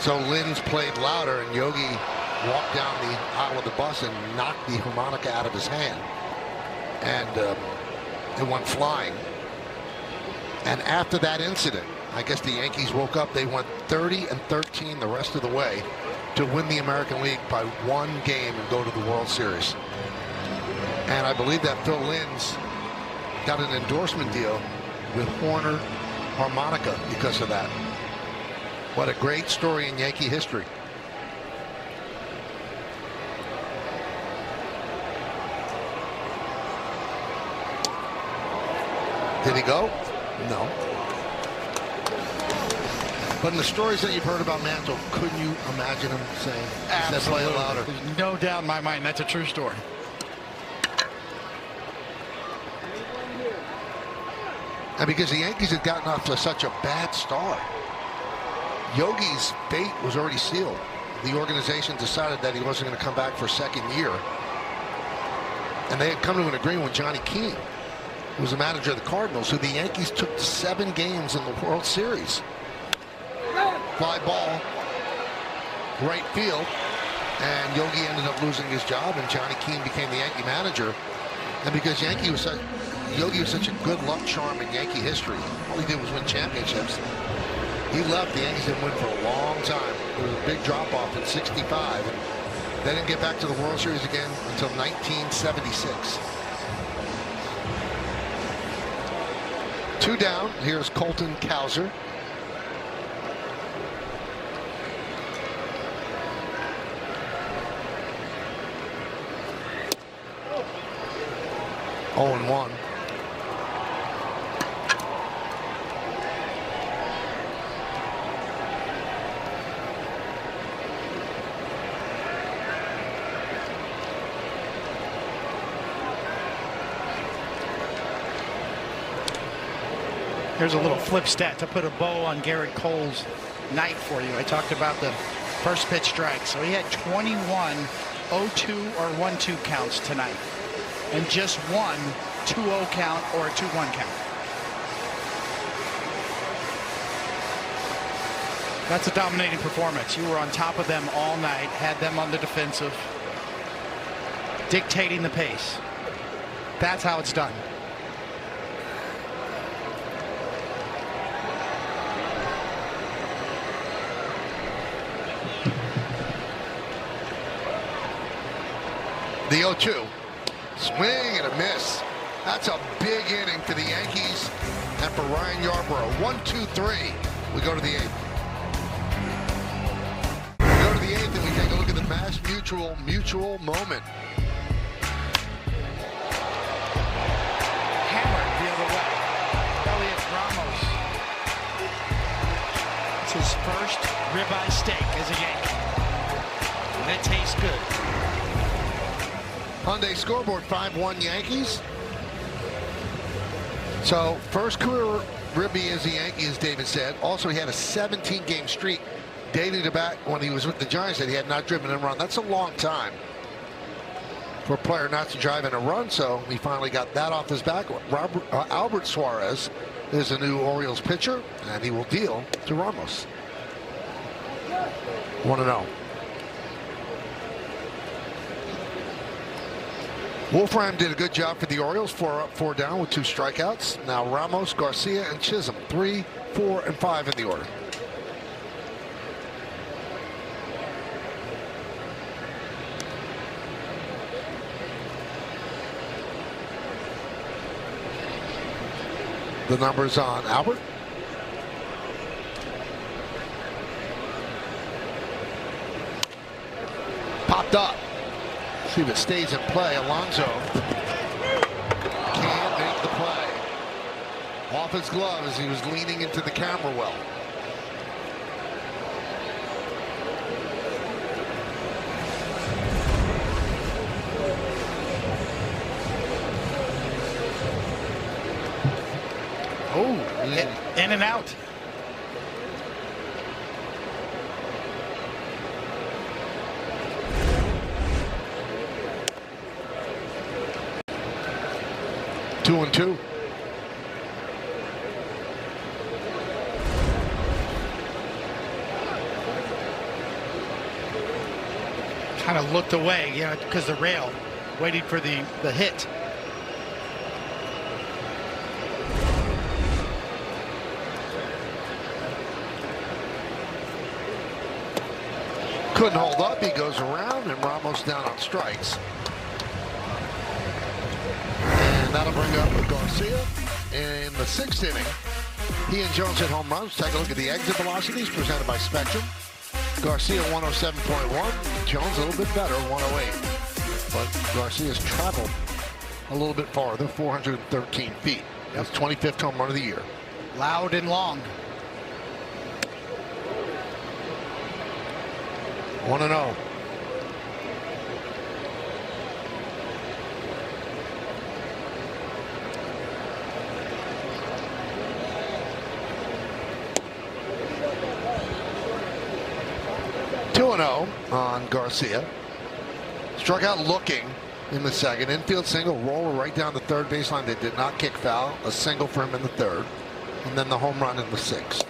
So Linz played louder, and Yogi walked down the aisle of the bus and knocked the harmonica out of his hand. And it went flying. And after that incident, I guess the Yankees woke up. They went 30-13 the rest of the way to win the American League by 1 game and go to the World Series. And I believe that Phil Linz got an endorsement deal with Horner Harmonica because of that. What a great story in Yankee history. Did he go? No. But in the stories that you've heard about Mantle, couldn't you imagine him saying, "Play it louder"? There's no doubt in my mind that's a true story. And because the Yankees had gotten off to such a bad start, Yogi's fate was already sealed. The organization decided that he wasn't going to come back for a second year. And they had come to an agreement with Johnny Keane, who was the manager of the Cardinals, who the Yankees took to 7 games in the World Series. Fly ball, right field, and Yogi ended up losing his job, and Johnny Keane became the Yankee manager. And because Yogi was such a good luck charm in Yankee history, all he did was win championships. He left. The Yankees didn't win for a long time. There was a big drop-off in '65. And they didn't get back to the World Series again until 1976. 2 down. Here's Colton Cowser. Oh, and 1. Here's a little flip stat to put a bow on Garrett Cole's night for you. I talked about the first pitch strike. So he had 21 0-2 or 1-2 counts tonight. and just one 2-0 count or a 2-1 count. That's a dominating performance. You were on top of them all night, had them on the defensive, dictating the pace. That's how it's done. The 0-2. Swing and a miss. That's a big inning for the Yankees and for Ryan Yarbrough. 1-2-3. We go to the 8th. We go to the 8th and we take a look at the Mass Mutual moment. Hammered the other way. Elliot Ramos. It's his first ribeye steak as a Yankee. And it tastes good. Hyundai scoreboard, 5-1 Yankees. So first career ribby as a Yankee, as David said. Also, he had a 17-game streak dating to back when he was with the Giants that he had not driven in a run. That's a long time for a player not to drive in a run. So he finally got that off his back. Albert Suarez is a new Orioles pitcher, and he will deal to Ramos. 1-0. Wolfram did a good job for the Orioles, 4 up, 4 down with 2 strikeouts. Now Ramos, Garcia, and Chisholm, 3, 4, and 5 in the order. The numbers on Albert. Popped up. See if it stays in play. Alonso can't make the play. Off his glove as he was leaning into the camera well. Oh, in and out. Two and two. Kind of looked away, you know, because the rail, waiting for the hit. Couldn't hold up. He goes around, and Ramos down on strikes. And that'll bring up Garcia in the 6th inning. He and Jones hit home runs. Take a look at the exit velocities presented by Spectrum. Garcia 107.1. Jones a little bit better, 108. But Garcia's traveled a little bit farther, 413 feet. That's 25th home run of the year. Loud and long. 1-0. On Garcia. Struck out looking in the 2nd. Infield single, roller right down the 3rd baseline. They did not kick foul. A single for him in the 3rd. And then the home run in the 6th.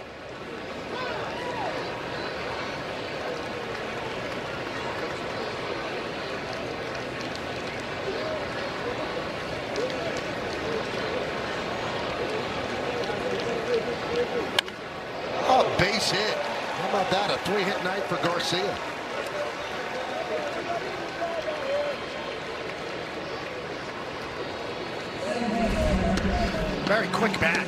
Oh, base hit. How about that? A 3-hit night for Garcia. Very quick bat.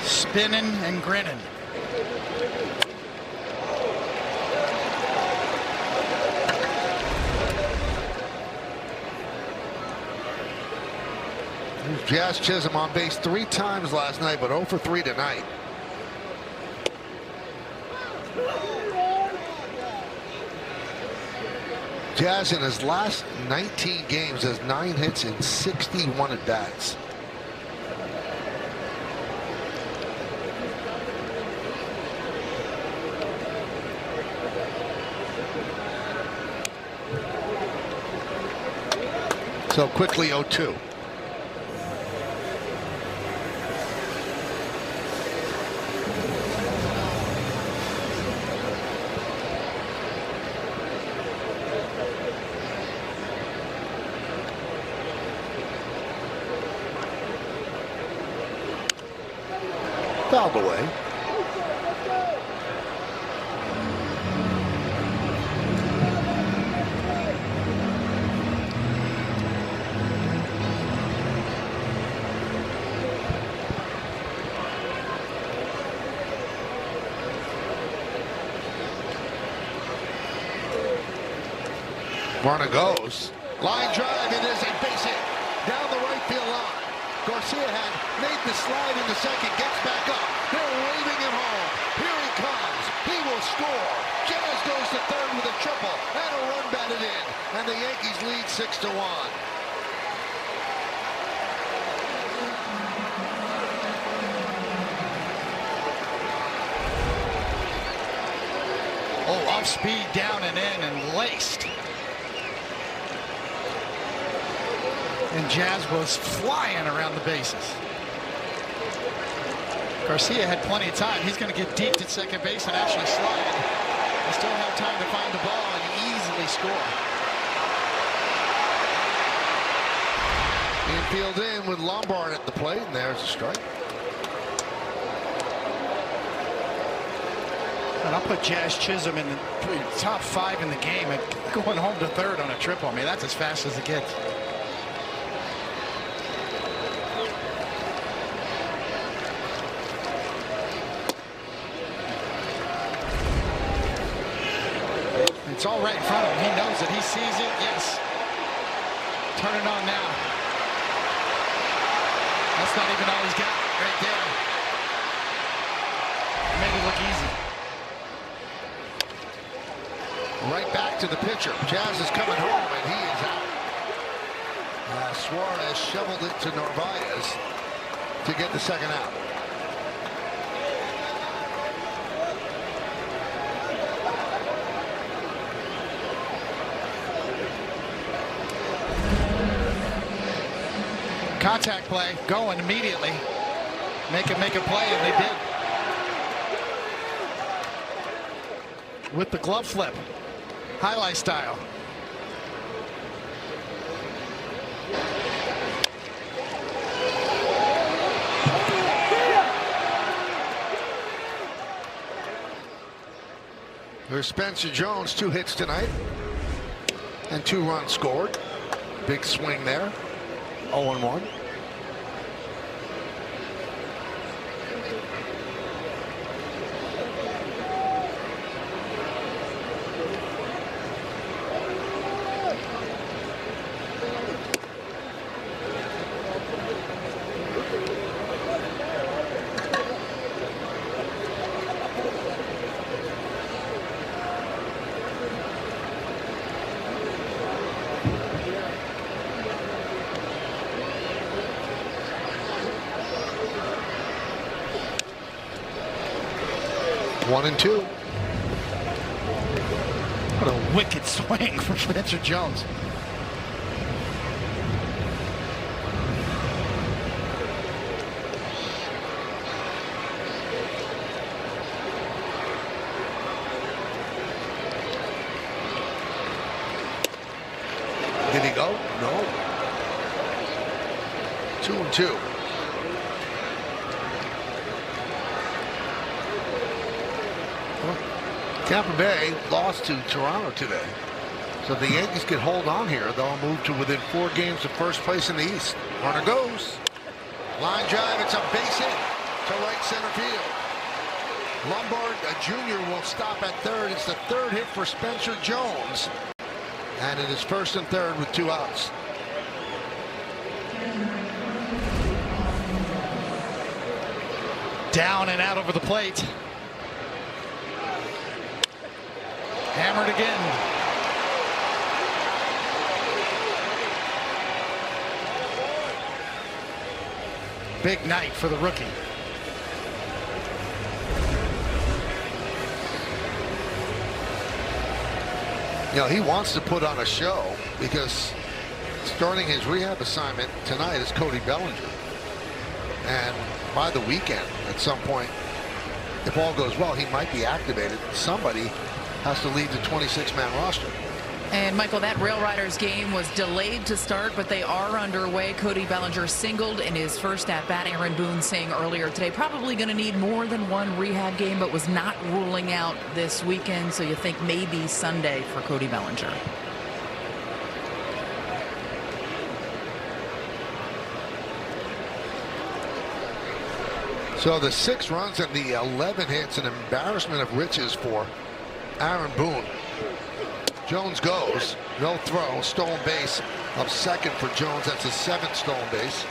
Spinning and grinning. Jazz Chisholm on base 3 times last night, but 0 for 3 tonight. Jazz in his last 19 games has 9 hits in 61 at-bats. So quickly 0-2. Fouled away. Runner goes. Line drive. It is a base hit down the right field line. Garcia had made the slide in the second. Gets back up. They're waving him home. Here he comes. He will score. Jazz goes to third with a triple and a run batted in. And the Yankees lead 6-1. Oh, off speed, down and in, and laced. And Jazz was flying around the bases. Garcia had plenty of time. He's going to get deep at second base and actually slide. They still have time to find the ball and easily score. Infield in with Lombard at the plate, and there's a strike. And I'll put Jazz Chisholm in the top 5 in the game and going home to third on a triple. I mean, that's as fast as it gets. It's all right in front of him. He knows it. He sees it. Yes. Turn it on now. That's not even all he's got right there. Made it look easy. Right back to the pitcher. Jazz is coming home, and he is out. Suarez shoveled it to Narvaez to get the second out. Contact play, going immediately. Make a play, and they did. With the glove flip. Highlight style. There's Spencer Jones, 2 hits tonight and 2 runs scored. Big swing there. 0-1. One and two. What a wicked swing from Spencer Jones. Did he go? No. 2-2. Tampa Bay lost to Toronto today. So if the Yankees could hold on here, they'll move to within 4 games of first place in the East. Runner goes. Line drive. It's a base hit to right center field. Lombard Jr. will stop at third. It's the 3rd hit for Spencer Jones. And it is 1st and 3rd with 2 outs. Down and out over the plate. Hammered again. Big night for the rookie. You know, he wants to put on a show because starting his rehab assignment tonight is Cody Bellinger. And by the weekend, at some point, if all goes well, he might be activated. Somebody has to lead the 26-man roster. And Michael, that Rail Riders game was delayed to start, but they are underway. Cody Bellinger singled in his first at-bat. Aaron Boone saying earlier today, probably going to need more than one rehab game, but was not ruling out this weekend. So you think maybe Sunday for Cody Bellinger. So the 6 runs and the 11 hits, an embarrassment of riches for Aaron Boone. Jones goes, no throw, stolen base of second for Jones. That's his 7th stolen base.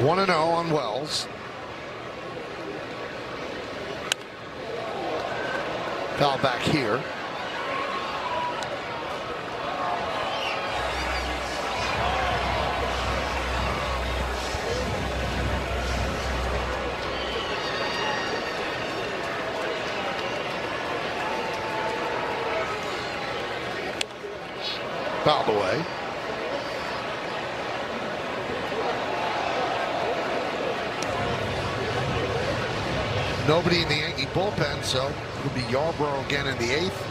One and 0 on Wells. Foul back here. Fouled away. Nobody in the Yankee bullpen, so it'll be Yarbrough again in the 8th.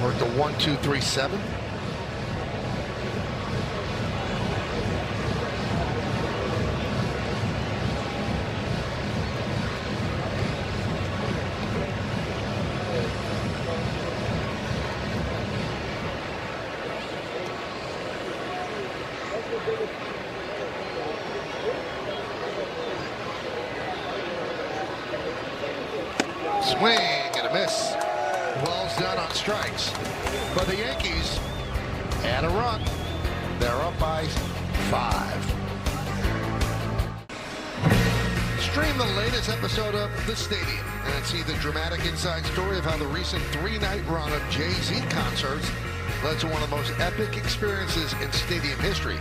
We're at the 1-2-3-7. Swing and a miss. Wells done on strikes. But the Yankees add a run. They're up by 5. Stream the latest episode of The Stadium and see the dramatic inside story of how the recent 3-night run of Jay-Z concerts led to one of the most epic experiences in stadium history.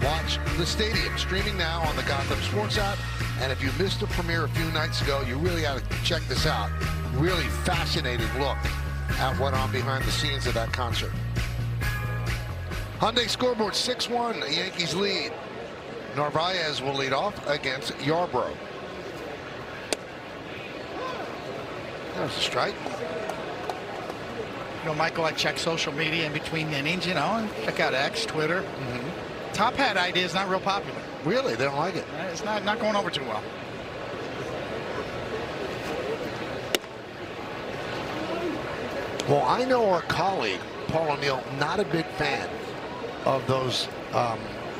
Watch The Stadium, streaming now on the Gotham Sports app. And if you missed the premiere a few nights ago, you really got to check this out. Really fascinating look at what on behind the scenes of that concert. Hyundai scoreboard 6-1, the Yankees lead. Narvaez will lead off against Yarbrough. There's a strike. You know, Michael, I check social media in between innings, you know, and check out X, Twitter. Top hat idea is not real popular. Really? They don't like it? It's not going over too well. Well, I know our colleague, Paul O'Neill, not a big fan of those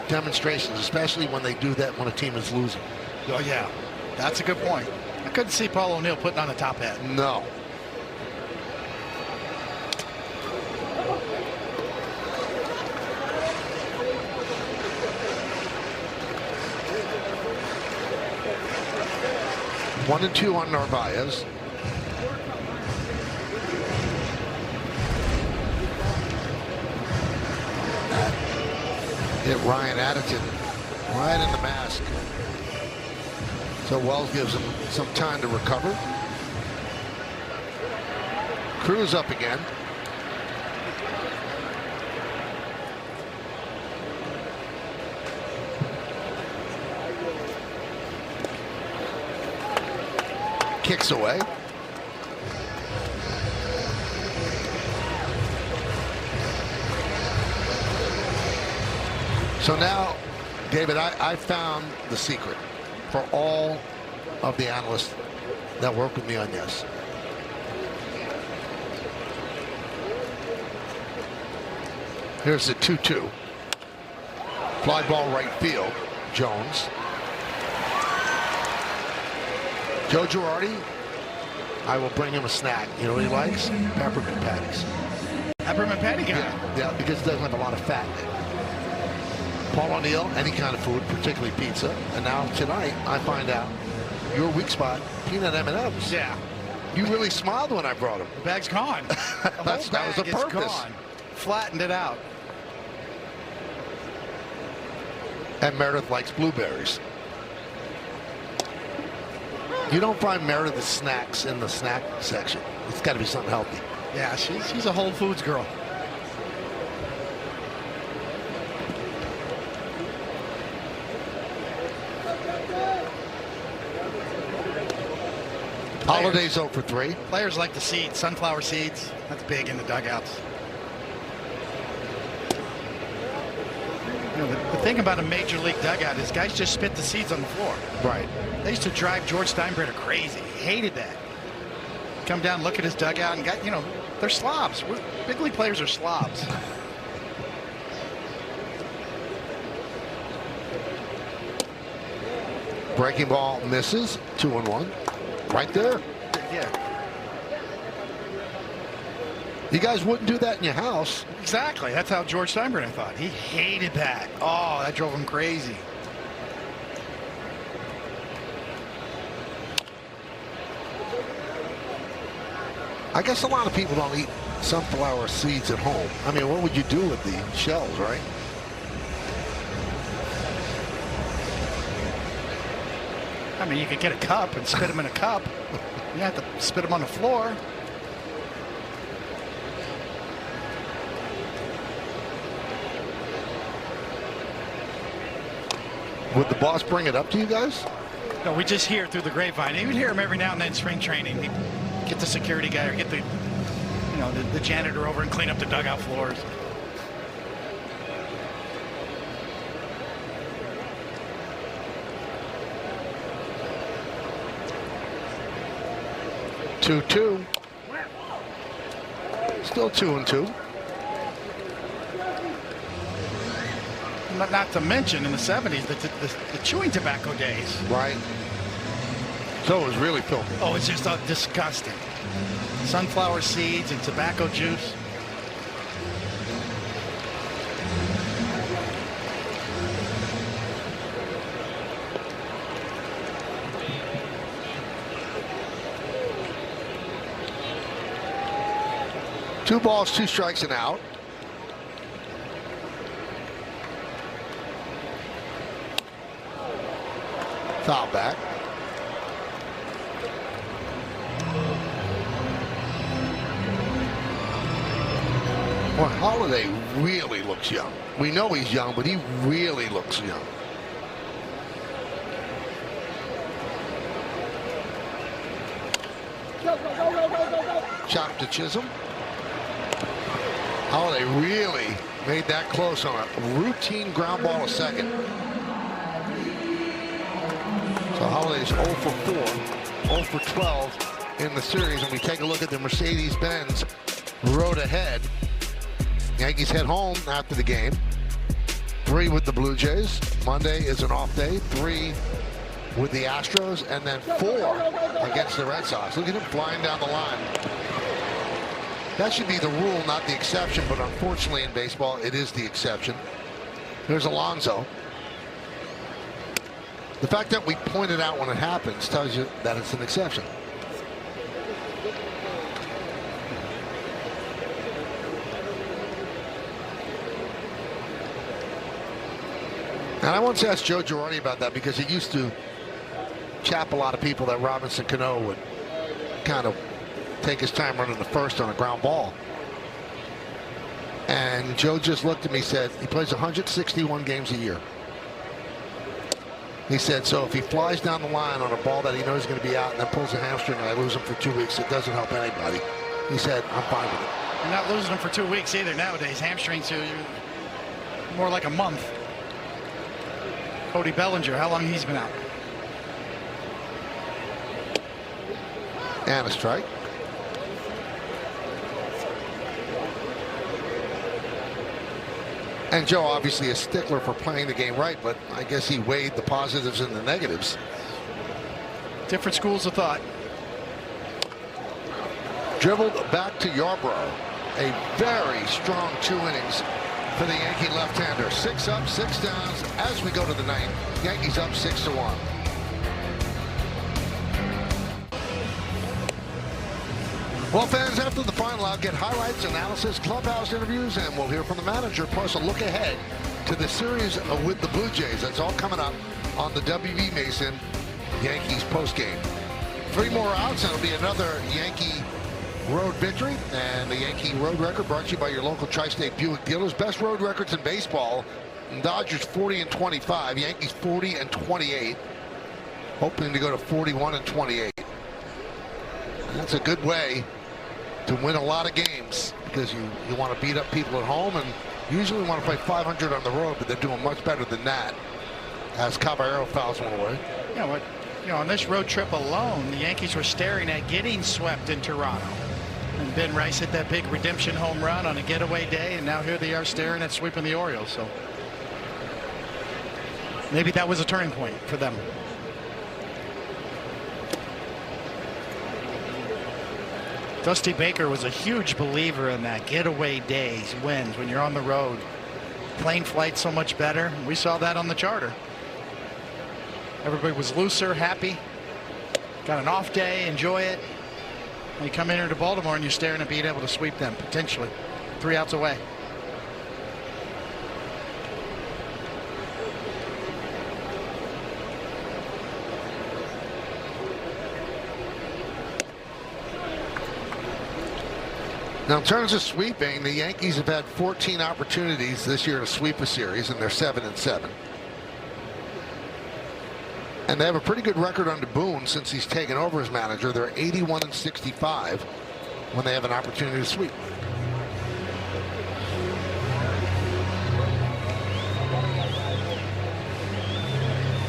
demonstrations, especially when they do that when a team is losing. Oh, yeah. That's a good point. I couldn't see Paul O'Neill putting on a top hat. No. One and 2 on Narvaez. Hit Ryan Addington right in the mask. So Wells gives him some time to recover. Cruz up again. Kicks away. So now, David, I found the secret for all of the analysts that work with me on this. Here's the 2-2. Fly ball right field. Jones. Joe Girardi, I will bring him a snack. You know what he likes? Peppermint patties. Peppermint patty guy. Yeah, because it doesn't have a lot of fat in it. Paul O'Neill, any kind of food, particularly pizza. And now tonight, I find out your weak spot, peanut M&Ms. Yeah. You really smiled when I brought them. The bag's gone. That was the purpose. Gone. Flattened it out. And Meredith likes blueberries. You don't find Meredith's snacks in the snack section. It's got to be something healthy. Yeah, she's a Whole Foods girl. Holiday's 0 for 3. Players like the seeds, sunflower seeds. That's big in the dugouts. You know, the thing about a major league dugout is guys just spit the seeds on the floor. Right. They used to drive George Steinbrenner crazy. He hated that. Come down, look at his dugout, and got, you know, they're slobs. Big league players are slobs. Breaking ball misses. 2-1. Right there. Yeah. You guys wouldn't do that in your house. Exactly. That's how George Steinbrenner thought. He hated that. Oh, that drove him crazy. I guess a lot of people don't eat sunflower seeds at home. I mean, what would you do with the shells, right? I mean, you could get a cup and spit them in a cup. You have to spit them on the floor. Would the boss bring it up to you guys? No, we just hear through the grapevine. You would hear him every now and then in spring training. He'd get the security guy or get the, you know, the janitor over and clean up the dugout floors. Two. Still 2-2. Not to mention in the 70s, the chewing tobacco days. Right. So it was really filthy. Oh, it's just disgusting. Sunflower seeds and tobacco juice. Two balls, 2 strikes and out. Foul back. Boy, Holiday really looks young. We know he's young, but he really looks young. Chop to Chisholm. Holiday really made that close on a routine ground ball to second. So Holiday's 0 for 4, 0 for 12 in the series. And we take a look at the Mercedes-Benz road ahead. Yankees head home after the game. 3 with the Blue Jays. Monday is an off day. 3 with the Astros, and then 4 against the Red Sox. Look at him flying down the line. That should be the rule, not the exception, but unfortunately in baseball, it is the exception. Here's Alonso. The fact that we point it out when it happens tells you that it's an exception. And I once asked Joe Girardi about that because he used to chap a lot of people that Robinson Cano would kind of take his time running the first on a ground ball. And Joe just looked at me and said, he plays 161 games a year. He said, so if he flies down the line on a ball that he knows is going to be out and then pulls a hamstring and I lose him for 2 weeks, it doesn't help anybody. He said, I'm fine with it. You're not losing them for 2 weeks either nowadays. Hamstrings are more like a month. Cody Bellinger, how long he's been out? And a strike. And Joe obviously a stickler for playing the game right, but I guess he weighed the positives and the negatives. Different schools of thought. Dribbled back to Yarbrough. A very strong 2 innings for the Yankee left-hander. 6 up, 6 downs as we go to the 9th. Yankees up 6-1. Well, fans, after the final, I'll get highlights, analysis, clubhouse interviews, and we'll hear from the manager, plus a look ahead to the series with the Blue Jays. That's all coming up on the W.B. Mason Yankees postgame. 3 more outs, and it'll be another Yankee road victory. And the Yankee road record brought to you by your local Tri-State Buick dealers. Best road records in baseball. Dodgers 40-25, Yankees 40-28. Hoping to go to 41-28. That's a good way to win a lot of games, because you want to beat up people at home, and usually want to play 500 on the road, but they're doing much better than that as Caballero fouls one away. On this road trip alone, the Yankees were staring at getting swept in Toronto. And Ben Rice hit that big redemption home run on a getaway day, and now here they are staring at sweeping the Orioles. So maybe that was a turning point for them. Dusty Baker was a huge believer in that getaway days wins when you're on the road. Plane flight's so much better. We saw that on the charter. Everybody was looser, happy, got an off day, enjoy it. And you come in here to Baltimore and you're staring at being able to sweep them, potentially 3 outs away. Now, in terms of sweeping, the Yankees have had 14 opportunities this year to sweep a series, and they're 7-7. And they have a pretty good record under Boone since he's taken over as manager. They're 81-65 when they have an opportunity to sweep.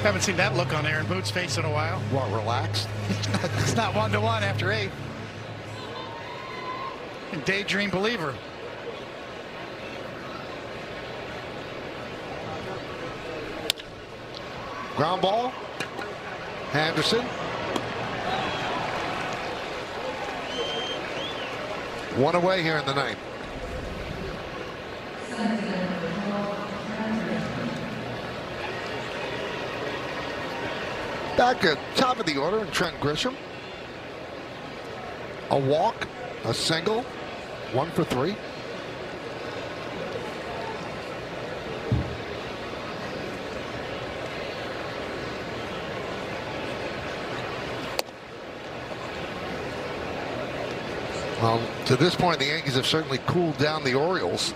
Haven't seen that look on Aaron Boone's face in a while. What, relaxed? It's not 1-1 after 8. Daydream believer. Ground ball. Henderson. 1 away here in the 9th. Back at top of the order, Trent Grisham. A walk, a single, 1 for 3. Well, to this point, the Yankees have certainly cooled down the Orioles,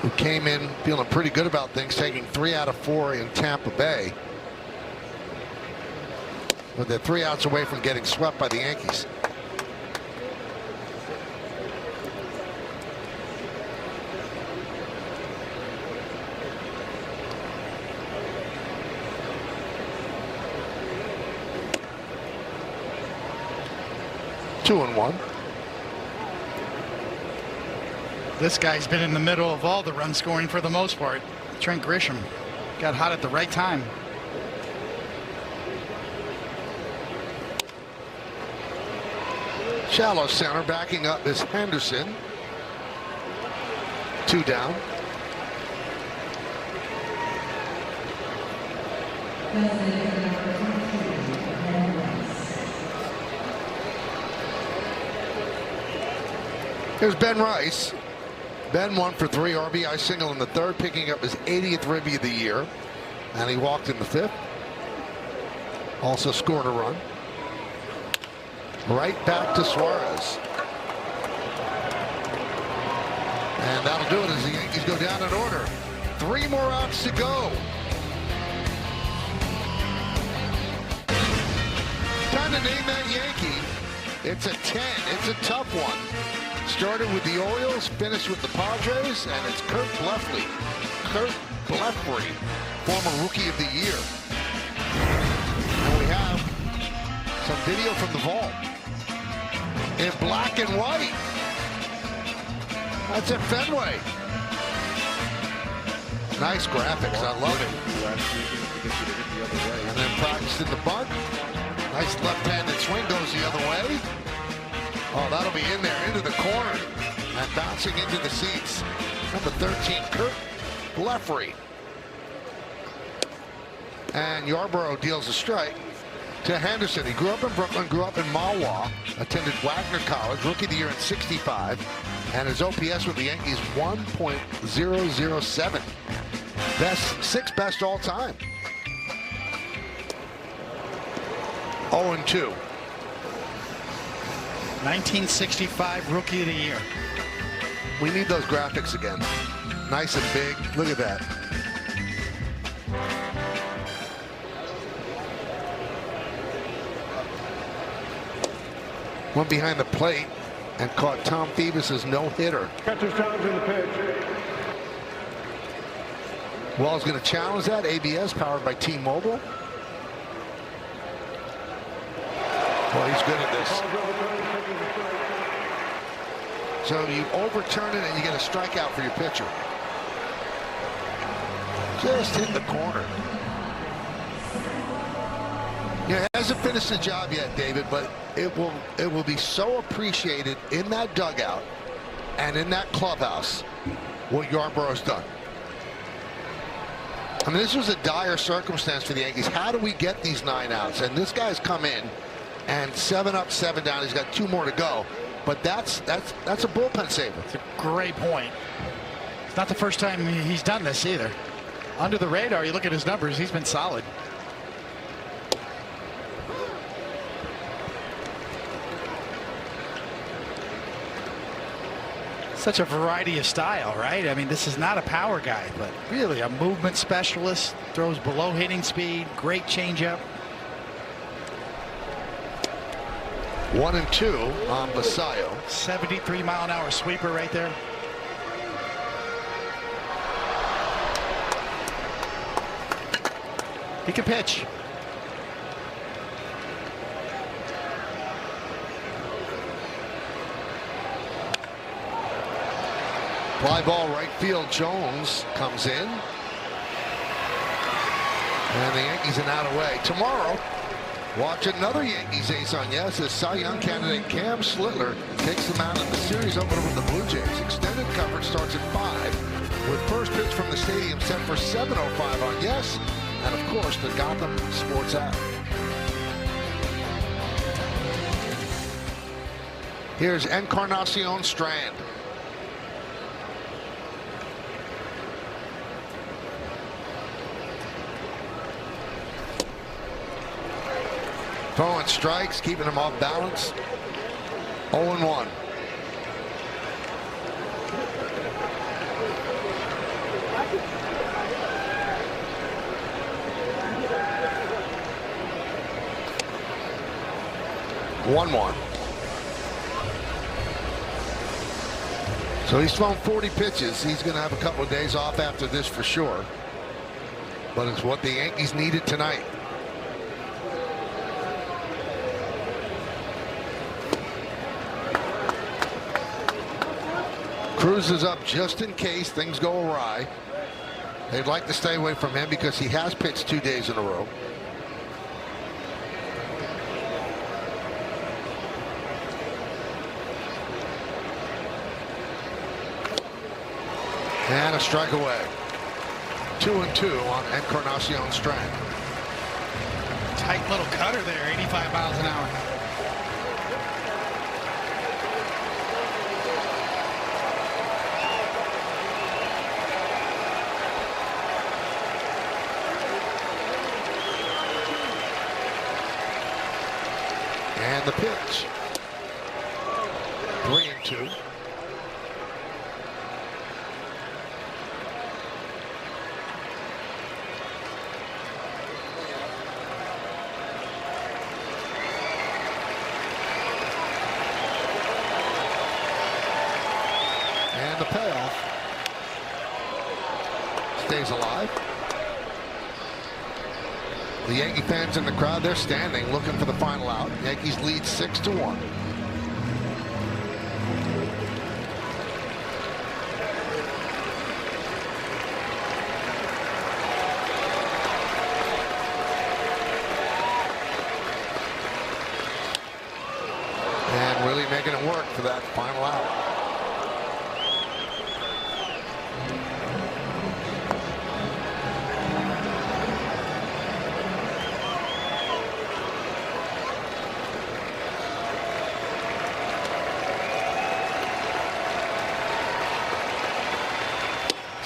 who came in feeling pretty good about things, taking 3 out of 4 in Tampa Bay. But they're 3 outs away from getting swept by the Yankees. Two and 1. This guy's been in the middle of all the run scoring for the most part. Trent Grisham got hot at the right time. Shallow center, backing up is Henderson. 2 down. Here's Ben Rice. Ben 1 for 3, RBI single in the 3rd, picking up his 80th ribby of the year, and he walked in the 5th. Also scored a run. Right back to Suarez. And that'll do it as the Yankees go down in order. 3 more outs to go. Time to name that Yankee. It's a 10. It's a tough one. Started with the Orioles, finished with the Padres, and it's Kurt Blefary. Kurt Blefary, former Rookie of the Year. And we have some video from the vault in black and white. That's at Fenway. Nice graphics. I love it. And then practiced in the bunt. Nice left-handed swing, goes the other way. Oh, that'll be in there, into the corner, and bouncing into the seats. Number 13, Kurt Blefary. And Yarborough deals a strike to Henderson. He grew up in Brooklyn, grew up in Mahwah, attended Wagner College, Rookie of the Year in '65. And his OPS with the Yankees, 1.007. Sixth best all time. 0-2. 1965 Rookie of the Year. We need those graphics again. Nice and big. Look at that. Went behind the plate and caught Tom Phoebus' no-hitter. Catcher's challenge in the pitch. Wall's going to challenge that. ABS powered by T-Mobile. Well, he's good at this. So you overturn it and you get a strikeout for your pitcher. Just hit the corner. Yeah, it hasn't finished the job yet, David, but it will be so appreciated in that dugout and in that clubhouse what Yarborough's done. I mean, this was a dire circumstance for the Yankees. How do we get these 9 outs? And this guy's come in and 7 up, 7 down. He's got 2 more to go. But that's a bullpen saver. It's a great point. It's not the first time he's done this either. Under the radar, you look at his numbers, he's been solid. Such a variety of style, right? I mean, this is not a power guy, but really a movement specialist. Throws below hitting speed. Great changeup. 1-2 on Basayo. 73-mile-an-hour sweeper right there. He can pitch. Fly ball right field. Jones comes in. And the Yankees are out away. Tomorrow, watch another Yankees ace on yes as Cy Young candidate Cam Slitler takes them out in the series opener with the Blue Jays. Extended coverage starts at 5 with first pitch from the stadium set for 7:05 on yes. And of course, the Gotham Sports app. Here's Encarnacion Strand. Throwing strikes, keeping him off balance. 0-1. So he's thrown 40 pitches. He's going to have a couple of days off after this for sure. But it's what the Yankees needed tonight. Cruz is up just in case things go awry. They'd like to stay away from him because he has pitched 2 days in a row. And a strike away. 2-2 on Encarnacion Strand. Tight little cutter there, 85 miles an hour. And the pitch. 3-2. And the payoff. Stays alive. The Yankee fans in the crowd, they're standing looking for the final out. Yankees lead 6-1. And really making it work for that final out.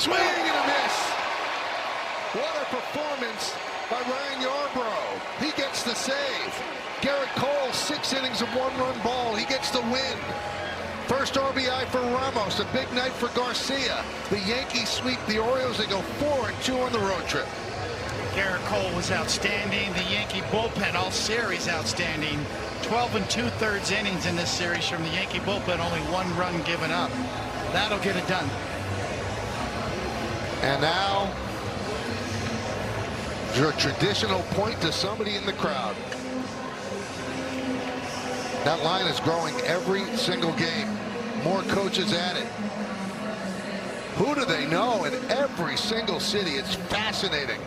Swing and a miss. What a performance by Ryan Yarbrough. He gets the save. Garrett Cole, 6 innings of 1-run ball. He gets the win. First RBI for Ramos. A big night for Garcia. The Yankees sweep the Orioles. They go 4-2 on the road trip. Garrett Cole was outstanding. The Yankee bullpen all series outstanding. 12 2/3 innings in this series from the Yankee bullpen. Only 1 run given up. That'll get it done. And now, your traditional point to somebody in the crowd. That line is growing every single game. More coaches added. Who do they know in every single city? It's fascinating.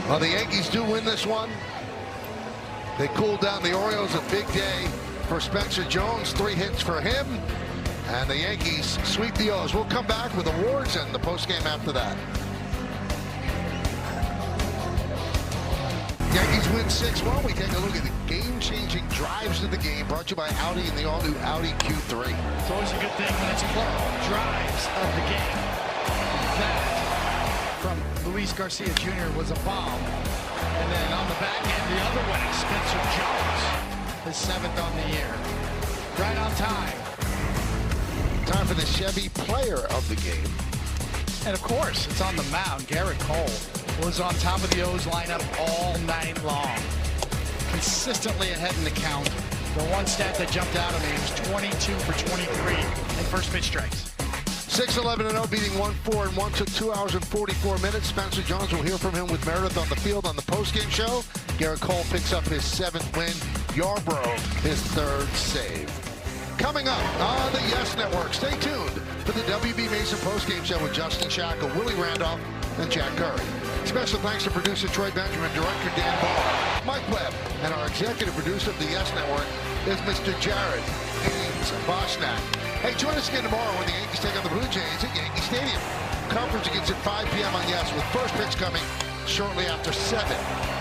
Well, the Yankees do win this one. They cool down the Orioles. A big day for Spencer Jones. 3 hits for him. And the Yankees sweep the O's. We'll come back with awards and the postgame after that. Yankees win 6-1. We take a look at the game-changing drives to the game, brought to you by Audi and the all-new Audi Q3. It's always a good thing when it's plural. Drives of the game. That from Luis Garcia Jr. was a bomb. And then on the back end, the other way, Spencer Jones, his 7th on the year. Right on time. Time for the Chevy player of the game. And of course, it's on the mound. Garrett Cole was on top of the O's lineup all night long. Consistently ahead in the count. The one stat that jumped out at me was 22 for 23 in first pitch strikes. 6-11-0, beating 1-4-1. Took 2 hours and 44 minutes. Spencer Jones, will hear from him with Meredith on the field on the postgame show. Garrett Cole picks up his 7th win. Yarbrough, his 3rd save. Coming up on the Yes Network, stay tuned for the WB Mason postgame show with Justin Shackle, Willie Randolph, and Jack Curry. Special thanks to producer Troy Benjamin, director Dan Ball, Mike Webb, and our executive producer of the Yes Network is Mr. Jared Haynes Boschnack. Hey, join us again tomorrow when the Yankees take on the Blue Jays at Yankee Stadium. Conference begins at 5 p.m. on Yes, with first pitch coming shortly after 7.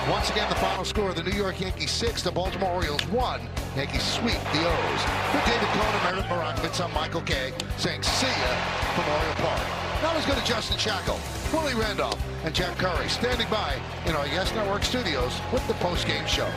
Once again, the final score, the New York Yankees 6, the Baltimore Orioles 1. Yankees sweep the O's. For David Cohn and Meredith Marakovitz, I'm Michael Kay, saying see ya from Oriole Park. Now let's go to Justin Shackle, Willie Randolph, and Jack Curry standing by in our Yes Network studios with the postgame show.